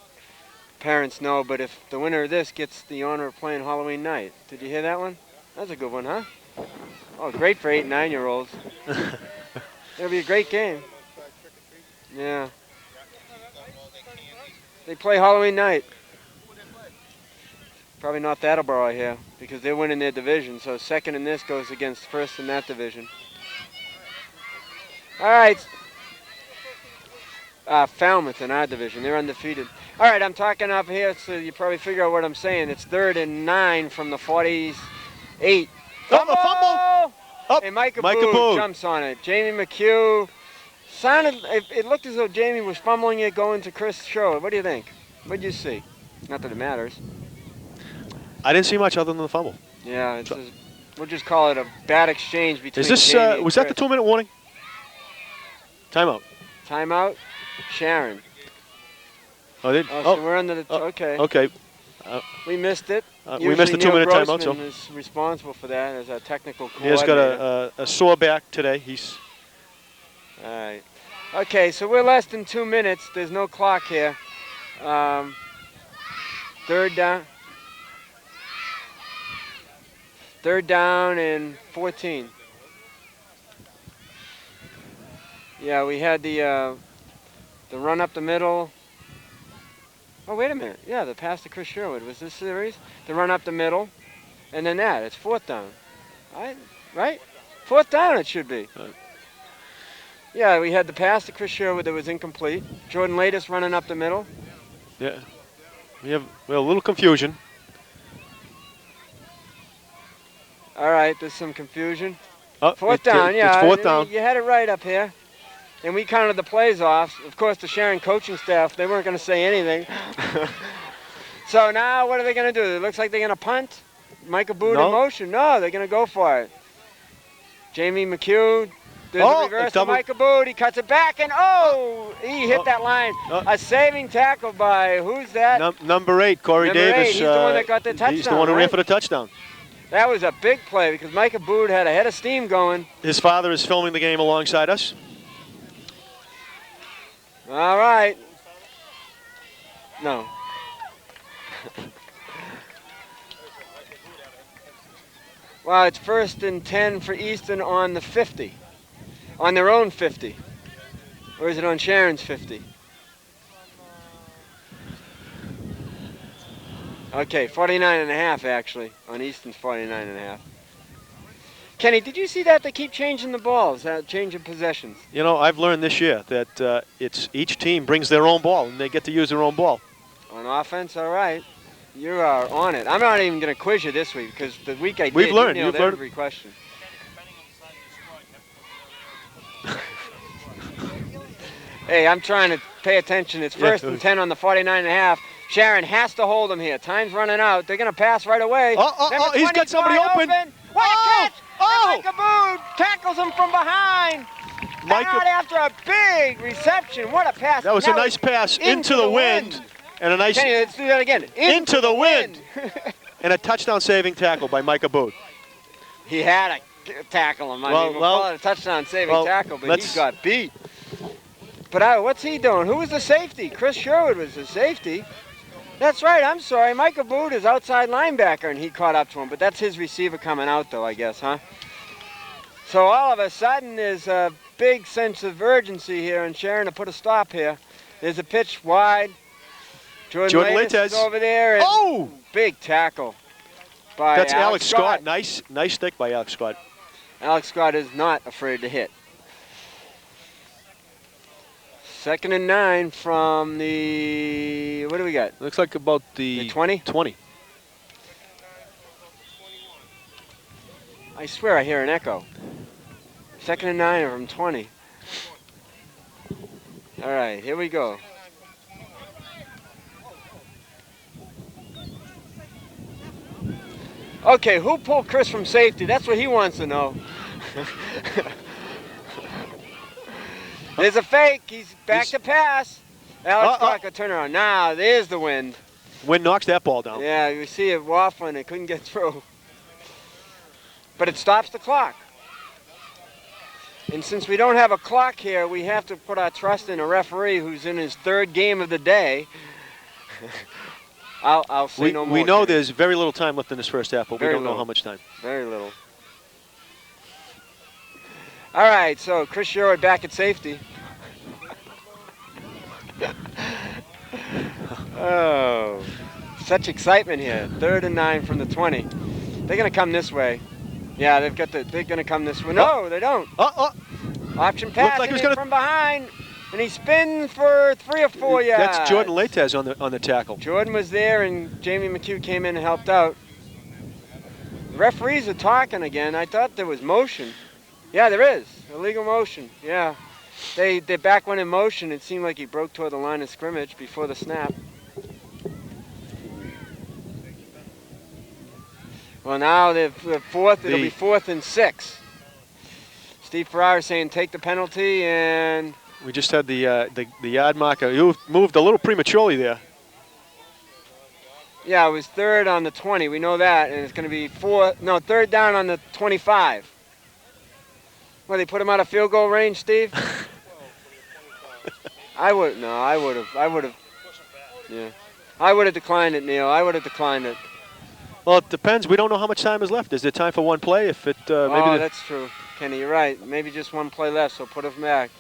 parents know, but if the winner of this gets the honor of playing Halloween night. Did you hear that one? That's a good one, huh? Oh, great for 8- and 9-year-olds. It'll be a great game. Yeah. They play Halloween night. Probably not the Attleboro here because they're winning their division. So 2nd in this goes against 1st in that division. All right. Falmouth in our division. They're undefeated. All right, I'm talking up here, so you probably figure out what I'm saying. It's 3rd and 9 from the 48. Fumble! Oh, and Micah Boot Boot jumps on it. Jamie McHugh sounded. It looked as though Jamie was fumbling it going to Chris Sherwood. What do you think? What did you see? Not that it matters. I didn't see much other than the fumble. Yeah, we'll just call it a bad exchange between. Is this Jamie and was that the Chris. 2-minute warning? Timeout. Timeout. Sharon. Oh, did? So we're under the. Okay. Okay. We missed it. We missed the 2-minute timeout. So is responsible for that as a technical he coordinator. has got a sore back today. He's. All right. Okay, so we're less than 2 minutes. There's no clock here. 3rd down. 3rd down and 14. Yeah, we had the run up the middle. Oh, wait a minute. Yeah, the pass to Chris Sherwood. Was this series? The run up the middle. And then that. It's 4th down. Right? 4th down it should be. Yeah, we had the pass to Chris Sherwood that was incomplete. Jordan Latus running up the middle. Yeah. We have a little confusion. All right, there's some confusion. Oh, 4th down, yeah. It's 4th down. You had it right up here. And we counted the plays off. Of course, the Sharon coaching staff, they weren't going to say anything. So now what are they going to do? It looks like they're going to punt. Micah Boot in motion. No, they're going to go for it. Jamie McHugh. There's a reverse to Micah Boot. He cuts it back, and he hit that line. A saving tackle by, who's that? Number 8, Corey Davis. He's the one that got the touchdown. He's the one who ran for the touchdown. That was a big play because Micah Boot had a head of steam going. His father is filming the game alongside us. All right. No. Well, it's 1st and 10 for Easton on the 50. On their own 50. Or is it on Sharon's 50? Okay, 49.5 actually. On Easton's 49.5. Kenny, did you see that? They keep changing the balls, changing possessions. You know, I've learned this year that it's each team brings their own ball, and they get to use their own ball. On offense, all right. You are on it. I'm not even going to quiz you this week because the week I did, We've learned. you nailed every question. Hey, I'm trying to pay attention. It's first and 10 on the 49.5. Sharon has to hold him here. Time's running out. They're going to pass right away. He's got somebody open. What a catch! Oh! And Micah Boone tackles him from behind. Out after a big reception. What a pass. That was a nice pass into the wind. And a nice... Kenny, let's do that again. Into the wind. And a touchdown-saving tackle by Micah Boone. He had to tackle him. I mean, we'll call it a touchdown-saving tackle, but he got beat. But what's he doing? Who was the safety? Chris Sherwood was the safety. That's right, I'm sorry. Micah Boone is outside linebacker, and he caught up to him. But that's his receiver coming out, though, I guess, huh? So all of a sudden, there's a big sense of urgency here, and Sharon to put a stop here. There's a pitch wide. Jordan Lates is over there. And big tackle by Alex Scott. Nice stick by Alex Scott. Alex Scott is not afraid to hit. 2nd and 9 from the, what do we got? Looks like about the 20? 20. I swear I hear an echo. 2nd and 9 from 20. All right, here we go. Okay, who pulled Chris from safety? That's what he wants to know. There's a fake. He's back to pass. Alex Scott could turn around. Now, there's the wind. Wind knocks that ball down. Yeah, you see it waffling. It couldn't get through. But it stops the clock. And since we don't have a clock here, we have to put our trust in a referee who's in his 3rd game of the day. I'll say no more. We know there's very little time left in this first half, but we don't know how much time. Very little. All right, so Chris Sherwood back at safety. Oh, such excitement here. 3rd and 9 from the 20. They're going to come this way. Yeah, they're going to come this way. No, they don't. Option pass from behind. And he spins for 3 or 4 yards. That's Jordan Lates on the tackle. Jordan was there, and Jamie McHugh came in and helped out. The referees are talking again. I thought there was motion. Yeah, there is. Illegal motion. Yeah. They back went in motion. It seemed like he broke toward the line of scrimmage before the snap. Well, now they're 4th. It'll be 4th and 6. Steve Farrar saying take the penalty, and... We just had the yard marker. You moved a little prematurely there. Yeah, it was 3rd on the 20. We know that, and it's going to be 3rd down on the 25. Well, they put him out of field goal range, Steve? I would have. Yeah. I would have declined it, Neil. I would have declined it. Well, it depends. We don't know how much time is left. Is there time for one play? If it maybe that's true, Kenny. You're right. Maybe just one play left, so put him back.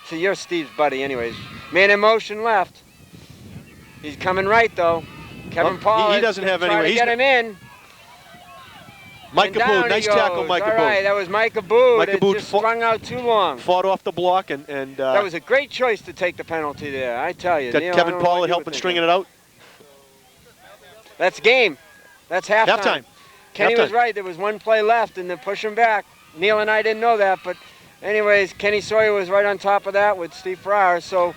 See, you're Steve's buddy, anyways. Man in motion left. He's coming right though. Kevin Paul. He doesn't have anywhere. He's get him in. Micah Boone, nice tackle, Micah Boone. All right, that was Micah Boone. Micah Boone just strung out too long. Fought off the block and that was a great choice to take the penalty there. I tell you. Got Neil, Kevin Paul helping stringing it out. That's game. That's halftime. Halftime. Kenny was right. There was one play left, and they're pushing back. Neil and I didn't know that, but anyways, Kenny Sawyer was right on top of that with Steve Farrar. So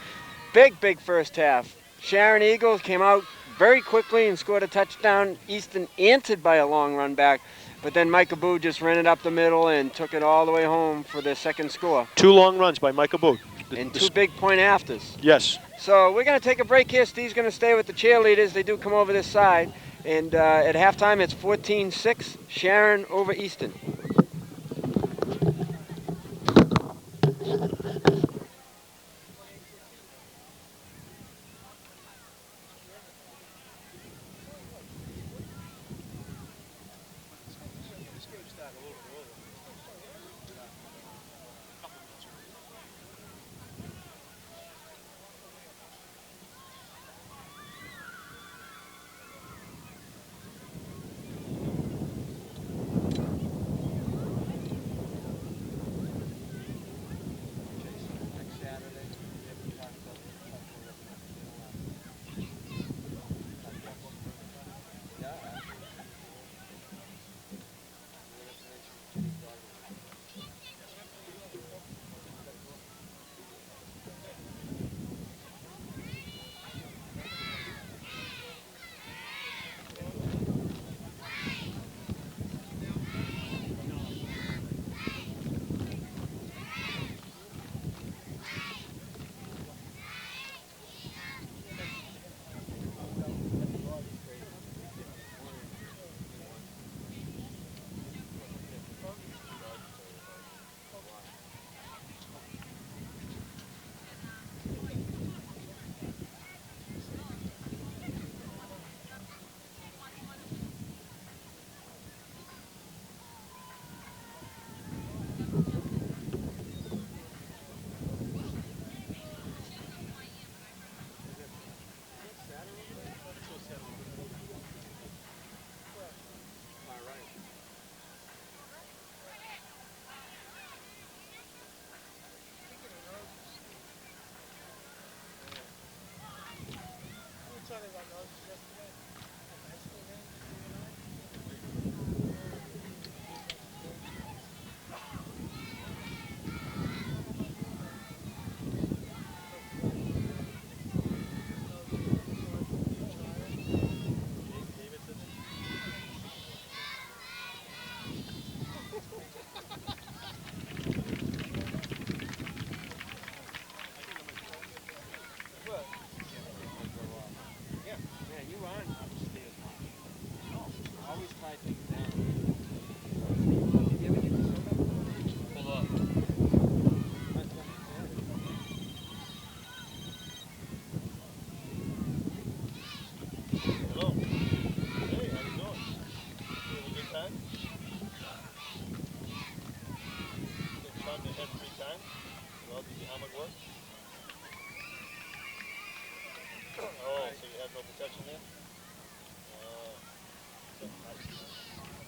big first half. Sharon Eagles came out very quickly and scored a touchdown. Easton answered by a long run back, but then Micah Boone just ran it up the middle and took it all the way home for their 2nd score. 2 long runs by Micah Boone. And 2 big point afters. Yes. So we're going to take a break here. Steve's going to stay with the cheerleaders. They do come over this side. And at halftime, it's 14-6, Sharon over Easton.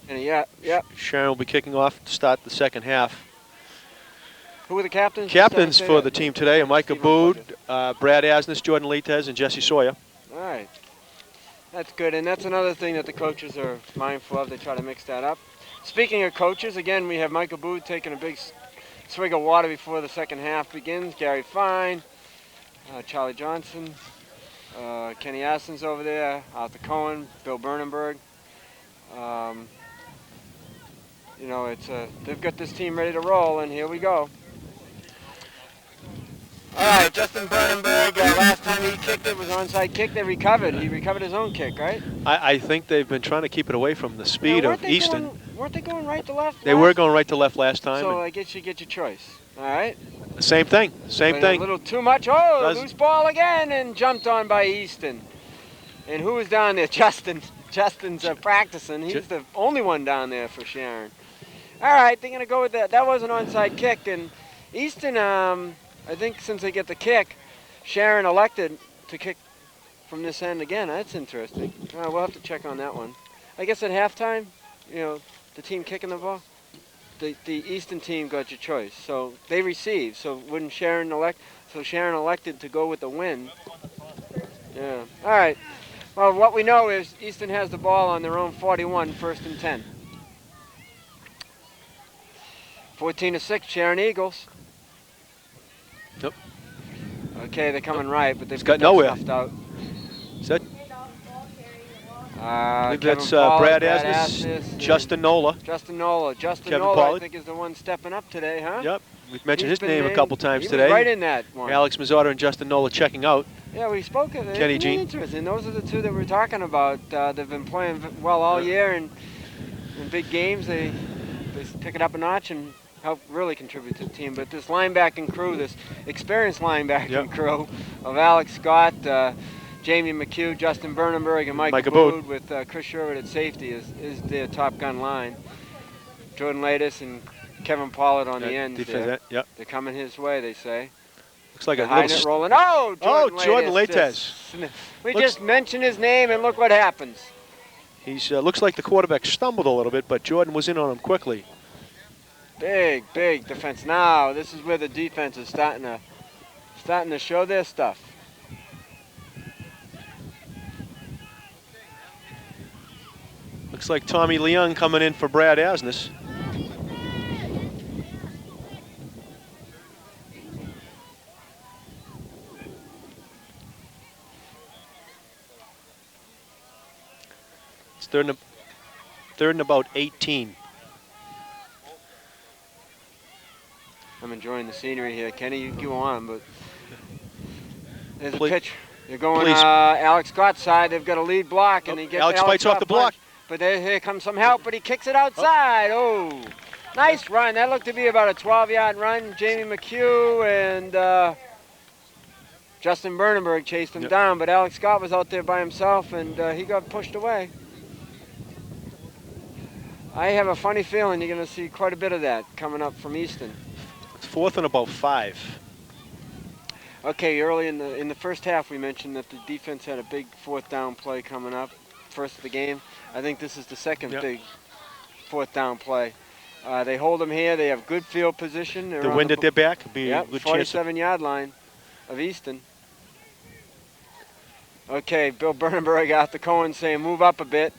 And yeah. Sharon will be kicking off to start the second half. Who were the captains? Captains for the team today are Micah Steve Bood, unplugged Brad Asnes, Jordan Leitez, and Jesse Sawyer. All right. That's good, and that's another thing that the coaches are mindful of. They try to mix that up. Speaking of coaches, again, we have Michael Bood taking a big swig of water before the second half begins. Gary Fine, Charlie Johnson, Kenny Aston's over there, Arthur Cohen, Bill Bernenberg. You know, they've got this team ready to roll, and here we go. All right, Justin Bernenberg, last time he kicked it was an onside kick. They recovered. He recovered his own kick, right? I think they've been trying to keep it away from the speed of Easton. Weren't they going right to left? They were going right to left last time. So I guess you get your choice. All right. Same thing. Same thing. A little too much. Oh, loose ball again, and jumped on by Easton. And who was down there? Justin. Justin's practicing. He's the only one down there for Sharon. All right, they're gonna go with that. That was an onside kick, and Easton. I think since they get the kick, Sharon elected to kick from this end again. That's interesting. We'll have to check on that one. I guess at halftime, you know, the team kicking the ball, the Easton team got your choice. So they received. So wouldn't Sharon elect? So Sharon elected to go with the win. Yeah. All right. Well, what we know is Easton has the ball on their own 41, 1st and 10. 14-6, Sharon Eagles. Yep. Okay, they're coming right, but they've got nowhere. Out. Is that? I believe that's Pollard, Brad Asnes, Justin Nola. Justin Nola. Justin Kevin Nola, Pollard. I think, is the one stepping up today, huh? Yep. We've mentioned his name a couple times he today. Was right in that one. Alex Mazzotta and Justin Nola checking out. Yeah, we spoke of it. Kenny Jean. Interesting. Those are the two that we're talking about. They've been playing well all year, and in big games they pick it up a notch and help really contribute to the team. But this linebacking crew, this experienced linebacking crew of Alex Scott, Jamie McHugh, Justin Bernenberg, and Micah Bood with Chris Sherwood at safety is their top gun line. Jordan Leitez and Kevin Pollard on the end. They're coming his way, they say. Looks like a little rolling. Oh, Jordan Leitez. We just mentioned his name, and look what happens. He's looks like the quarterback stumbled a little bit, but Jordan was in on him quickly. Big defense. Now this is where the defense is starting to show their stuff. Looks like Tommy Leung coming in for Brad Asnes. It's third and about 18. I'm enjoying the scenery here. Kenny, you go on, but there's a pitch. They're going Alex Scott's side. They've got a lead block, and he gets Alex fights off the block. But here comes some help, but he kicks it outside. Oh, nice run. That looked to be about a 12-yard run. Jamie McHugh and Justin Bernenberg chased him down, but Alex Scott was out there by himself, and he got pushed away. I have a funny feeling you're going to see quite a bit of that coming up from Easton. It's 4th and about 5. Okay, early in the first half, we mentioned that the defense had a big 4th down play coming up, first of the game. I think this is the second big 4th down play. They hold them here. They have good field position. The wind at their back. Be a good 47-yard line of Easton. Okay, Bill Bernenberg out the Cohen saying move up a bit,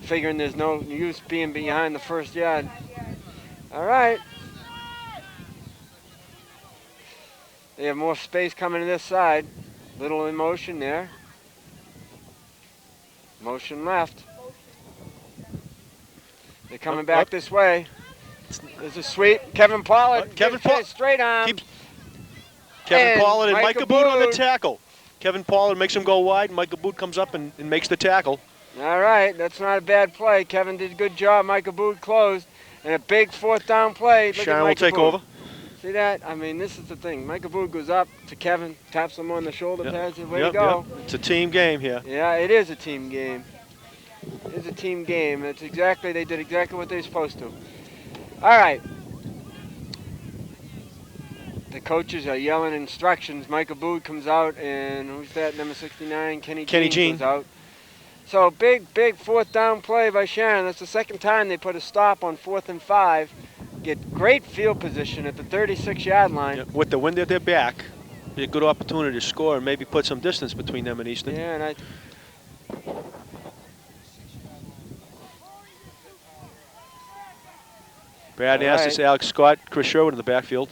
figuring there's no use being behind the first yard. All right. They have more space coming to this side. Little in motion there. Motion left. They're coming back this way. There's a sweep. Kevin Pollard. Kevin Pollard. Straight arm. Kevin Pollard and Micah Micah Boot on the Boot. tackle. Kevin Pollard makes him go wide. Micah Boot comes up and makes the tackle. All right, that's not a bad play. Kevin did a good job. Micah Boot closed. And a big fourth down play. Look Sharon at will Micah take Boot. over. See that? I mean, this is the thing. Micah Boot goes up to Kevin, taps him on the shoulder pads, and way to go. Yep. It's a team game here. Yeah, it is a team game. It's a team game. They did exactly what they're supposed to. All right. The coaches are yelling instructions. Micah Boot comes out, and who's that, number 69? Kenny Jean goes out. So big fourth down play by Sharon. That's the second time they put a stop on 4th and 5. Get great field position at the 36-yard line. Yep. With the wind at their back, be a good opportunity to score and maybe put some distance between them and Easton. Yeah, and Brad Astis, Alex Scott, Chris Sherwood in the backfield.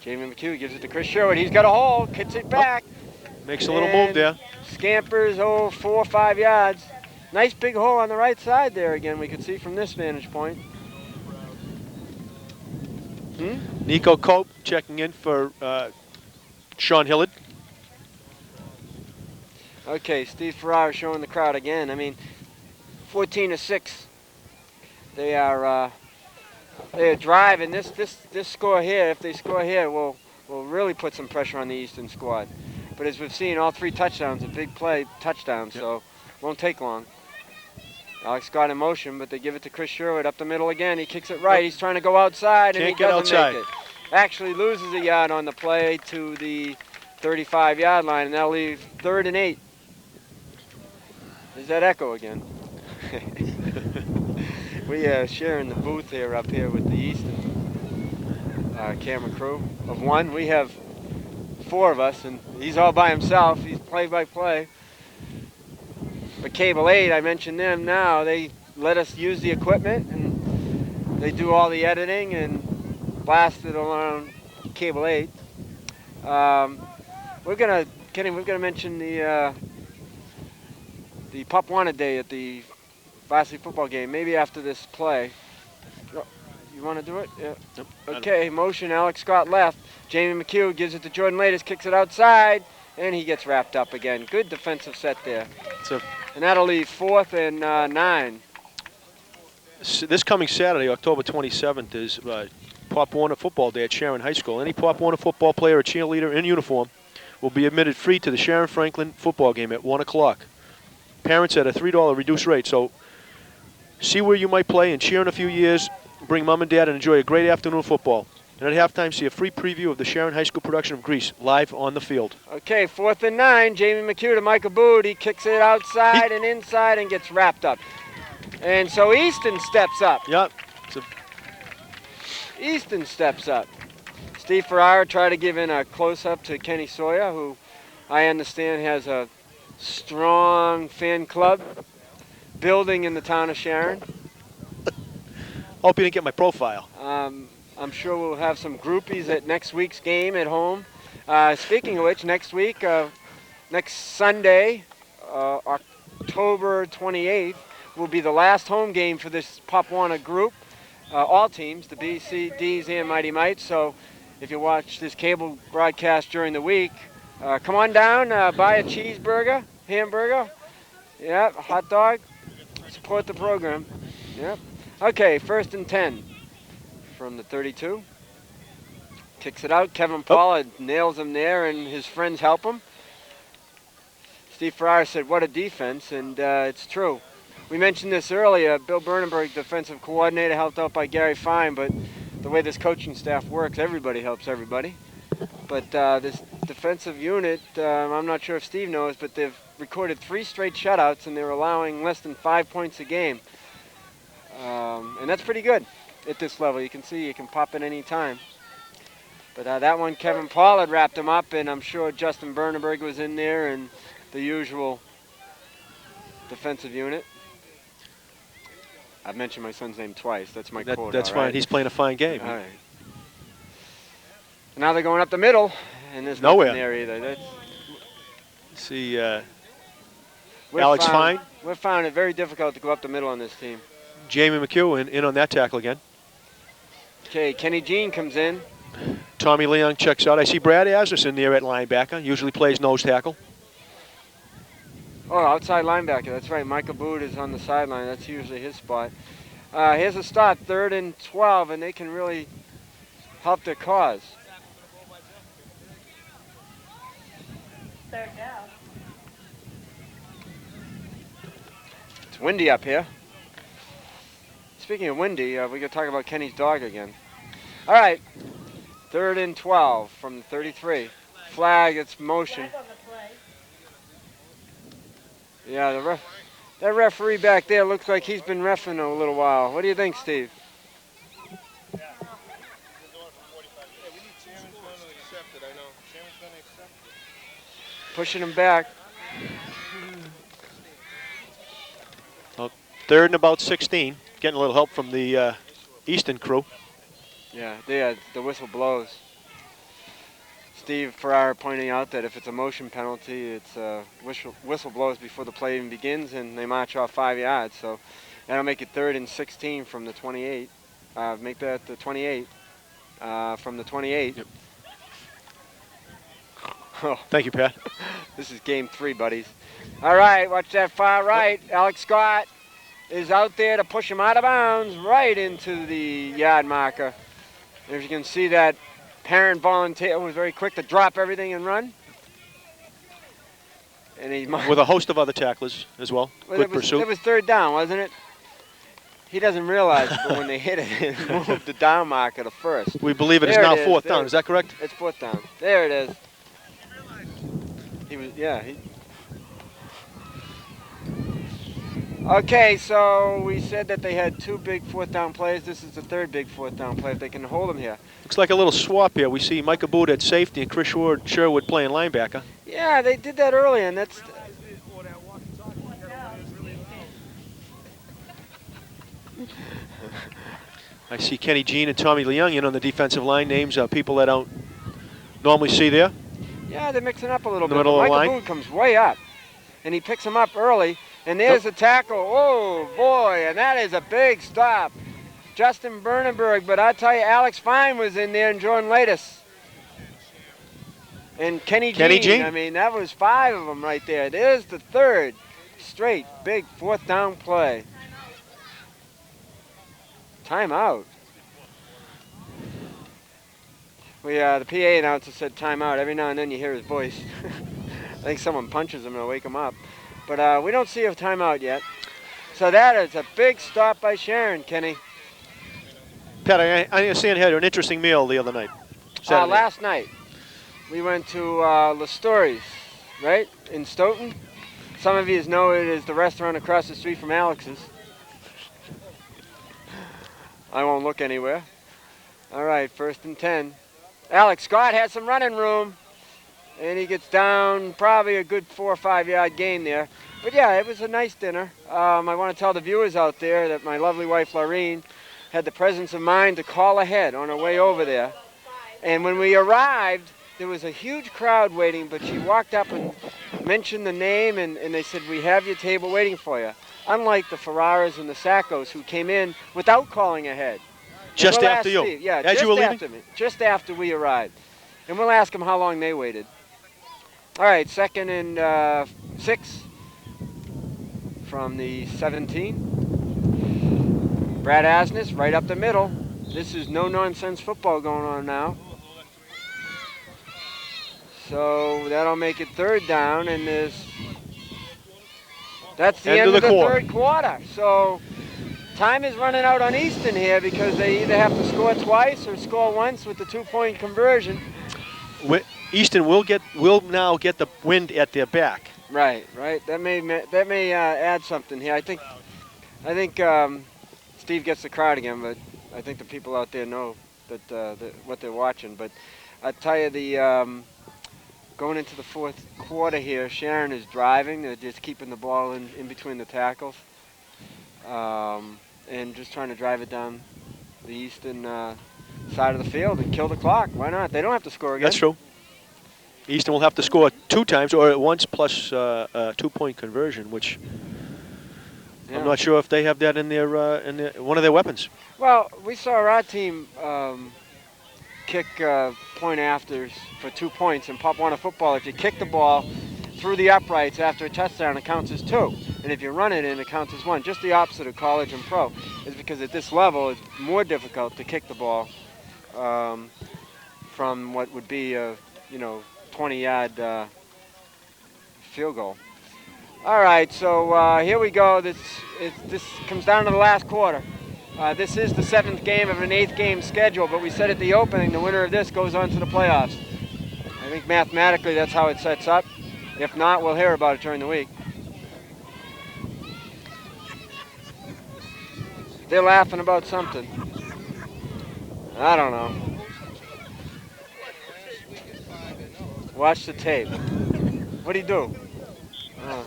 Jamie McHugh gives it to Chris Sherwood. He's got a hole, kicks it back. Makes a little move there. Scampers, 4 or 5 yards. Nice big hole on the right side there again, we could see from this vantage point. Nico Cope checking in for Sean Hillard. Okay, Steve Ferrara showing the crowd again. I mean, 14-6. They're driving. This score here, if they score here, will really put some pressure on the Easton squad. But as we've seen, all 3 touchdowns, a big play touchdown, so won't take long. Alex Scott in motion, but they give it to Chris Sherwood up the middle again. He kicks it right. He's trying to go outside, and he doesn't make it. Actually loses a yard on the play to the 35-yard line, and that'll leave 3rd and 8. There's that echo again. We are sharing the booth here up here with the Easton camera crew of 1. We have 4 of us, and he's all by himself. He's play-by-play. But Cable 8, I mentioned them now. They let us use the equipment, and they do all the editing and blast it along Cable 8. Kenny, we're gonna mention the Pop Wanted Day at the varsity football game, maybe after this play. You want to do it? Yeah. Yep. Okay, motion, Alex Scott left. Jamie McHugh gives it to Jordan Latest, kicks it outside, and he gets wrapped up again. Good defensive set there. And that'll leave 4th and 9. This coming Saturday, October 27th, is Pop Warner Football Day at Sharon High School. Any Pop Warner football player or cheerleader in uniform will be admitted free to the Sharon Franklin football game at 1 o'clock. Parents at a $3 reduced rate. So see where you might play and cheer in a few years. Bring mom and dad and enjoy a great afternoon of football. And at halftime, see a free preview of the Sharon High School production of Grease live on the field. Okay, 4th and 9. Jamie McHugh to Micah Boot. He kicks it outside and inside and gets wrapped up. And so Easton steps up. Yep. Easton steps up. Steve Ferrara tried to give in a close-up to Kenny Sawyer, who I understand has a strong fan club building in the town of Sharon. Hope you didn't get my profile. I'm sure we'll have some groupies at next week's game at home. Speaking of which, next week, next Sunday, October 28th, will be the last home game for this Pop Warner group. All teams, the B, C, Ds, and Mighty Mites. So if you watch this cable broadcast during the week, come on down, buy a cheeseburger, hamburger, hot dog, support the program. Yep. Okay, 1st and 10 from the 32. Kicks it out. Kevin Pollard nails him there, and his friends help him. Steve Ferrara said, what a defense, and it's true. We mentioned this earlier. Bill Bernenberg, defensive coordinator, helped out by Gary Fine, but the way this coaching staff works, everybody helps everybody. But this defensive unit, I'm not sure if Steve knows, but they've recorded 3 straight shutouts, and they're allowing less than 5 points a game. And that's pretty good at this level. You can see you can pop at any time. But that one, Kevin Pollard wrapped him up, and I'm sure Justin Bernenberg was in there and the usual defensive unit. I've mentioned my son's name twice. That's my quote. That's all fine. right? He's playing a fine game. All right. Now they're going up the middle, and there's Nowhere nothing there either. Let's see, Alex Fine. We've found it very difficult to go up the middle on this team. Jamie McHugh in on that tackle again. Okay, Kenny Jean comes in. Tommy Leung checks out. I see Brad Asmus in there at linebacker. Usually plays nose tackle. Oh, outside linebacker. That's right. Michael Boot is on the sideline. That's usually his spot. Here's a start, 3rd and 12, and they can really help their cause. 3rd down. It's windy up here. Speaking of windy, we got to talk about Kenny's dog again. All right, 3rd and 12 from the 33. Flag, it's motion. Flag on the play. Yeah, that referee back there looks like he's been reffing a little while. What do you think, Steve? Pushing him back. Well, 3rd and about 16. Getting a little help from the Easton crew. Yeah, the whistle blows. Steve Ferrara pointing out that if it's a motion penalty, it's whistle blows before the play even begins, and they march off 5 yards. So that'll make it 3rd and 16 from the 28. Make that the 28 from the 28. Yep. Oh, Thank you, Pat. this is game 3, buddies. All right, watch that far right. Alex Scott is out there to push him out of bounds right into the yard marker. As you can see, that parent volunteer was very quick to drop everything and run. And he With a host of other tacklers as well. Good pursuit. It was 3rd down, wasn't it? He doesn't realize it, but when they hit it, it moved the down marker to 1st. We believe it is There now it is. 4th There down. it Is that correct? It's 4th down. There it is. He was, yeah. Okay, so we said that they had 2 big 4th down plays. This is the 3rd big 4th down play if they can hold them here. Looks like a little swap here. We see Micah Boot at safety and Chris Sherwood playing linebacker. Yeah, they did that earlier, and that's. I see Kenny Jean and Tommy Leung in on the defensive line. Names of people that I don't normally see there. Yeah, they're mixing up a little In the bit. middle of the Michael line. Boot comes way up, and he picks him up early. And there's the tackle. Oh, boy, and that is a big stop. Justin Bernenberg, but I tell you, Alex Fine was in there and Jordan Latus. And Kenny Jean. I mean, that was 5 of them right there. There's the 3rd straight big 4th down play. Timeout. The PA announcer said timeout. Every now and then you hear his voice. I think someone punches him and wake him up. But we don't see a timeout yet. So that is a big stop by Sharon, Kenny. Pat, I understand you had an interesting meal the other night. Saturday. Last night, we went to La Story's, right, in Stoughton. Some of you know it is the restaurant across the street from Alex's. I won't look anywhere. All right, 1st and 10. Alex Scott has some running room, and he gets down probably a good 4 or 5 yard gain there. But yeah, it was a nice dinner. I want to tell the viewers out there that my lovely wife, Laureen, had the presence of mind to call ahead on her way over there. And when we arrived, there was a huge crowd waiting, but she walked up and mentioned the name, and they said, "We have your table waiting for you." Unlike the Ferraras and the Saccos, who came in without calling ahead. Just We'll after ask you? Steve. Yeah, As just you were leaving? after me. Just after we arrived. And we'll ask them how long they waited. All right, 2nd and 6 from the 17. Brad Asmus right up the middle. This is no-nonsense football going on now. So that'll make it 3rd down, and that's the end of the 3rd quarter. So time is running out on Easton here because they either have to score twice or score once with the 2-point conversion. Easton will now get the wind at their back. Right. That may add something here. I think Steve gets the crowd again, but I think the people out there know that what they're watching. But I tell you, the going into the fourth quarter here, Sharon is driving. They're just keeping the ball in between the tackles, and just trying to drive it down the Easton side of the field and kill the clock. Why not? They don't have to score again. That's true. Easton will have to score 2 times or at once plus a 2-point conversion, which I'm not sure if they have that in their one of their weapons. Well, we saw our team kick point afters for 2 points in Pop Warner football. If you kick the ball through the uprights after a touchdown, it counts as 2. And if you run it in, it counts as 1. Just the opposite of college and pro, is because at this level, it's more difficult to kick the ball from what would be a 20-yard field goal. All right, so here we go. This comes down to the last quarter. This is the 7th game of an 8th game schedule, but we said at the opening, the winner of this goes on to the playoffs. I think mathematically that's how it sets up. If not, we'll hear about it during the week. They're laughing about something. I don't know. Watch the tape. What'd he do? Oh.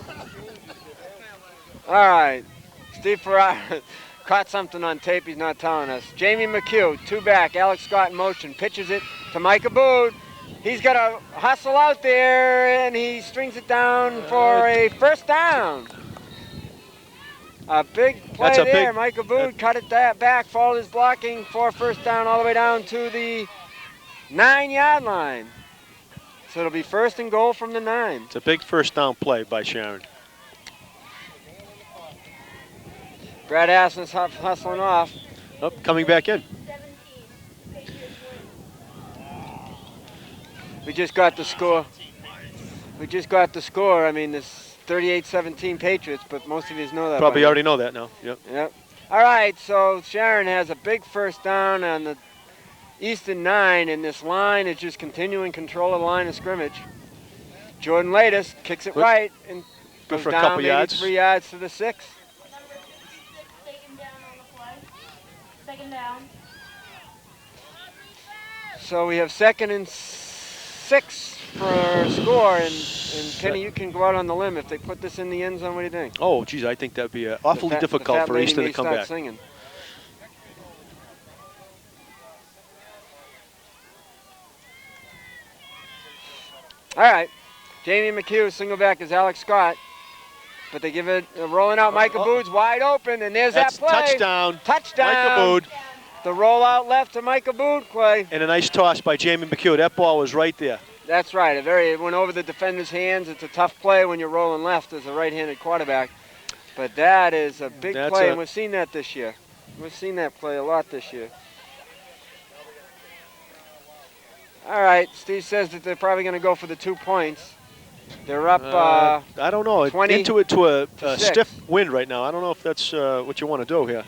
All right. Steve Ferrara caught something on tape he's not telling us. Jamie McHugh, 2 back. Alex Scott in motion. Pitches it to Micah Bood. He's got to hustle out there, and he strings it down for a first down. A big play there. Micah Bood cut it back, followed his blocking for a first down all the way down to the 9-yard line. So it'll be 1st and goal from the 9. It's a big first down play by Sharon. Brad Aston's hustling off. Oh, coming back in. We just got the score. I mean, this 38-17 Patriots, but most of you know that. Probably already know that now. Yep. Yep. All right, so Sharon has a big first down on the Easton 9, and this line is just continuing control of the line of scrimmage. Jordan Latest kicks it right and goes for a down couple maybe yards. 3 yards to the 6. Second down on the play. 2nd down. So we have 2nd and 6 for a score, and Kenny, you can go out on the limb. If they put this in the end zone, what do you think? Oh, geez, I think that'd be awfully difficult for Easton to come back. Singing. All right, Jamie McHugh, single back is Alex Scott, but they give it rolling out. Micah Bood's wide open, and there's that play. Touchdown. Touchdown. Micah Bood. The rollout left to Micah Bood, Clay. And a nice toss by Jamie McHugh. That ball was right there. That's right. It went over the defender's hands. It's a tough play when you're rolling left as a right-handed quarterback. But that is a big play, and we've seen that this year. We've seen that play a lot this year. All right, Steve says that they're probably going to go for the 2 points. They're up I don't know. 20 into it to a 6. stiff wind right now. I don't know if that's what you want to do here.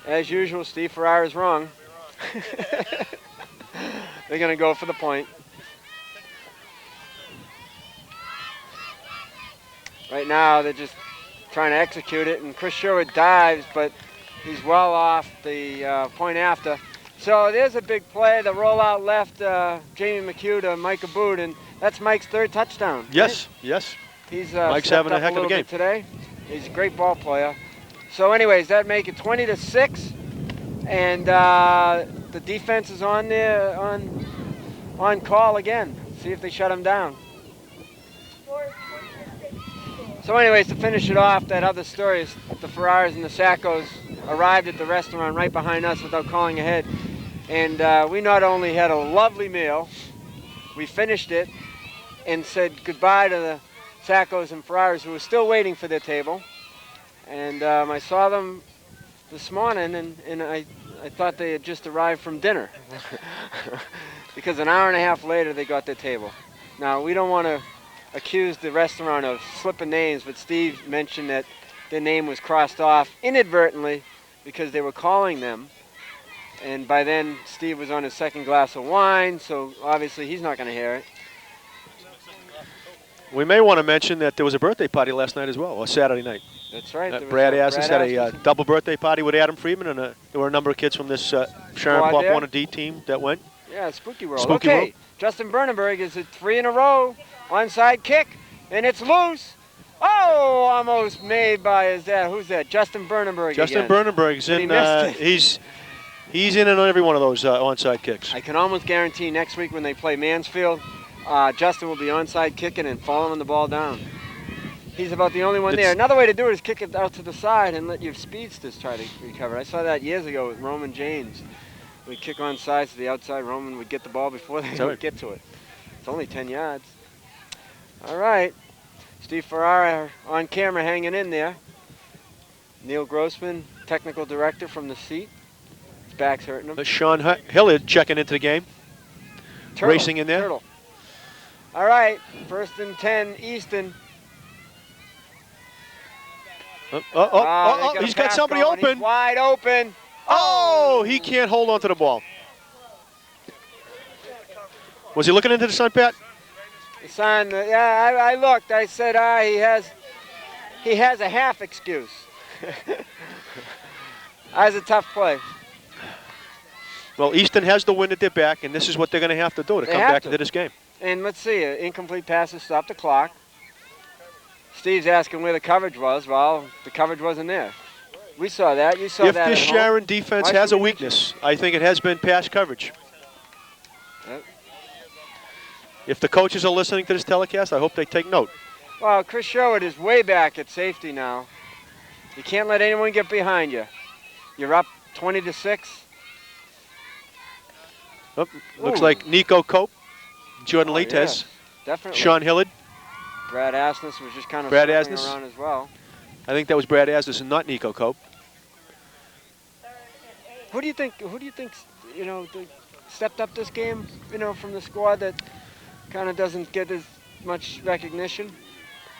As usual, Steve Ferrara is wrong. They're going to go for the point. Right now, they're just trying to execute it, and Chris Sherwood dives, but he's well off the point after. So there's a big play. The rollout left Jamie McHugh to Micah Bood, and that's Mike's 3rd touchdown. Yes, right? yes. He's Mike's having a heck of a game today. He's a great ball player. So anyways, that make it 20-6, and the defense is on there on call again. See if they shut him down. So anyways, to finish it off, that other story is the Ferraras and the Sackos arrived at the restaurant right behind us without calling ahead. And we not only had a lovely meal, we finished it and said goodbye to the Sackos and Ferraras who were still waiting for their table. And I saw them this morning, and I thought they had just arrived from dinner. Because an hour and a half later, they got their table. Now, we don't want to accuse the restaurant of slipping names, but Steve mentioned that their name was crossed off inadvertently because they were calling them. And by then, Steve was on his 2nd glass of wine, so obviously he's not going to hear it. We may want to mention that there was a birthday party last night as well, or Saturday night. That's right. Brad Asmus had a double birthday party with Adam Friedman, and there were a number of kids from this Sharon Pop 1D team that went. Yeah, Spooky World. Spooky okay, World. Justin Bernenberg is at 3 in a row. Onside kick, and it's loose. Oh, almost made by, who's that? Justin Bernenberg Justin again. Bernenberg's in, he's in on every one of those onside kicks. I can almost guarantee next week when they play Mansfield, Justin will be onside kicking and following the ball down. He's about the only one there. Another way to do it is kick it out to the side and let your speedsters try to recover. I saw that years ago with Roman James. We'd kick on sides to the outside. Roman would get the ball before they would get to it. It's only 10 yards. All right. Steve Ferrara on camera hanging in there. Neil Grossman, technical director from the seat. His back's hurting him. Sean Hillard checking into the game. Racing in there. Turtle. All right, 1st and 10, Easton. He's got somebody open. He's wide open. Oh, he can't hold on to the ball. Was he looking into the sun, Pat? The sun, yeah, I looked. I said, he has a half excuse. That was a tough play. Well, Easton has the wind at their back, and this is what they're going to have to do to come back into this game. And let's see, incomplete passes stop the clock. Steve's asking where the coverage was. Well, the coverage wasn't there. We saw that. You saw that. If this Sharon defense has a weakness, I think it has been pass coverage. Yep. If the coaches are listening to this telecast, I hope they take note. Well, Chris Sherwood is way back at safety now. You can't let anyone get behind you. You're up 20-6. Oh, looks like Nico Cope, Jordan Lites, yeah, definitely. Sean Hillard. Brad Asmus was just kind of Brad circling Asmus around as well. I think that was Brad Asmus and not Nico Cope. Who do you think? Stepped up this game? From the squad that kind of doesn't get as much recognition.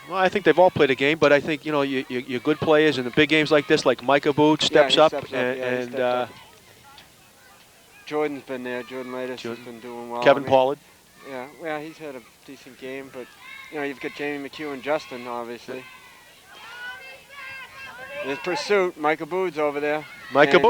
Well, I think they've all played a game, but I think your good players in the big games like this, like Micah Booth steps up, and Jordan's been there. Jordan Lites has been doing well. Kevin Pollard. Yeah, well, he's had a decent game, but you've got Jamie McHugh and Justin, obviously. There's pursuit. Micah Booth's over there. Micah Booth.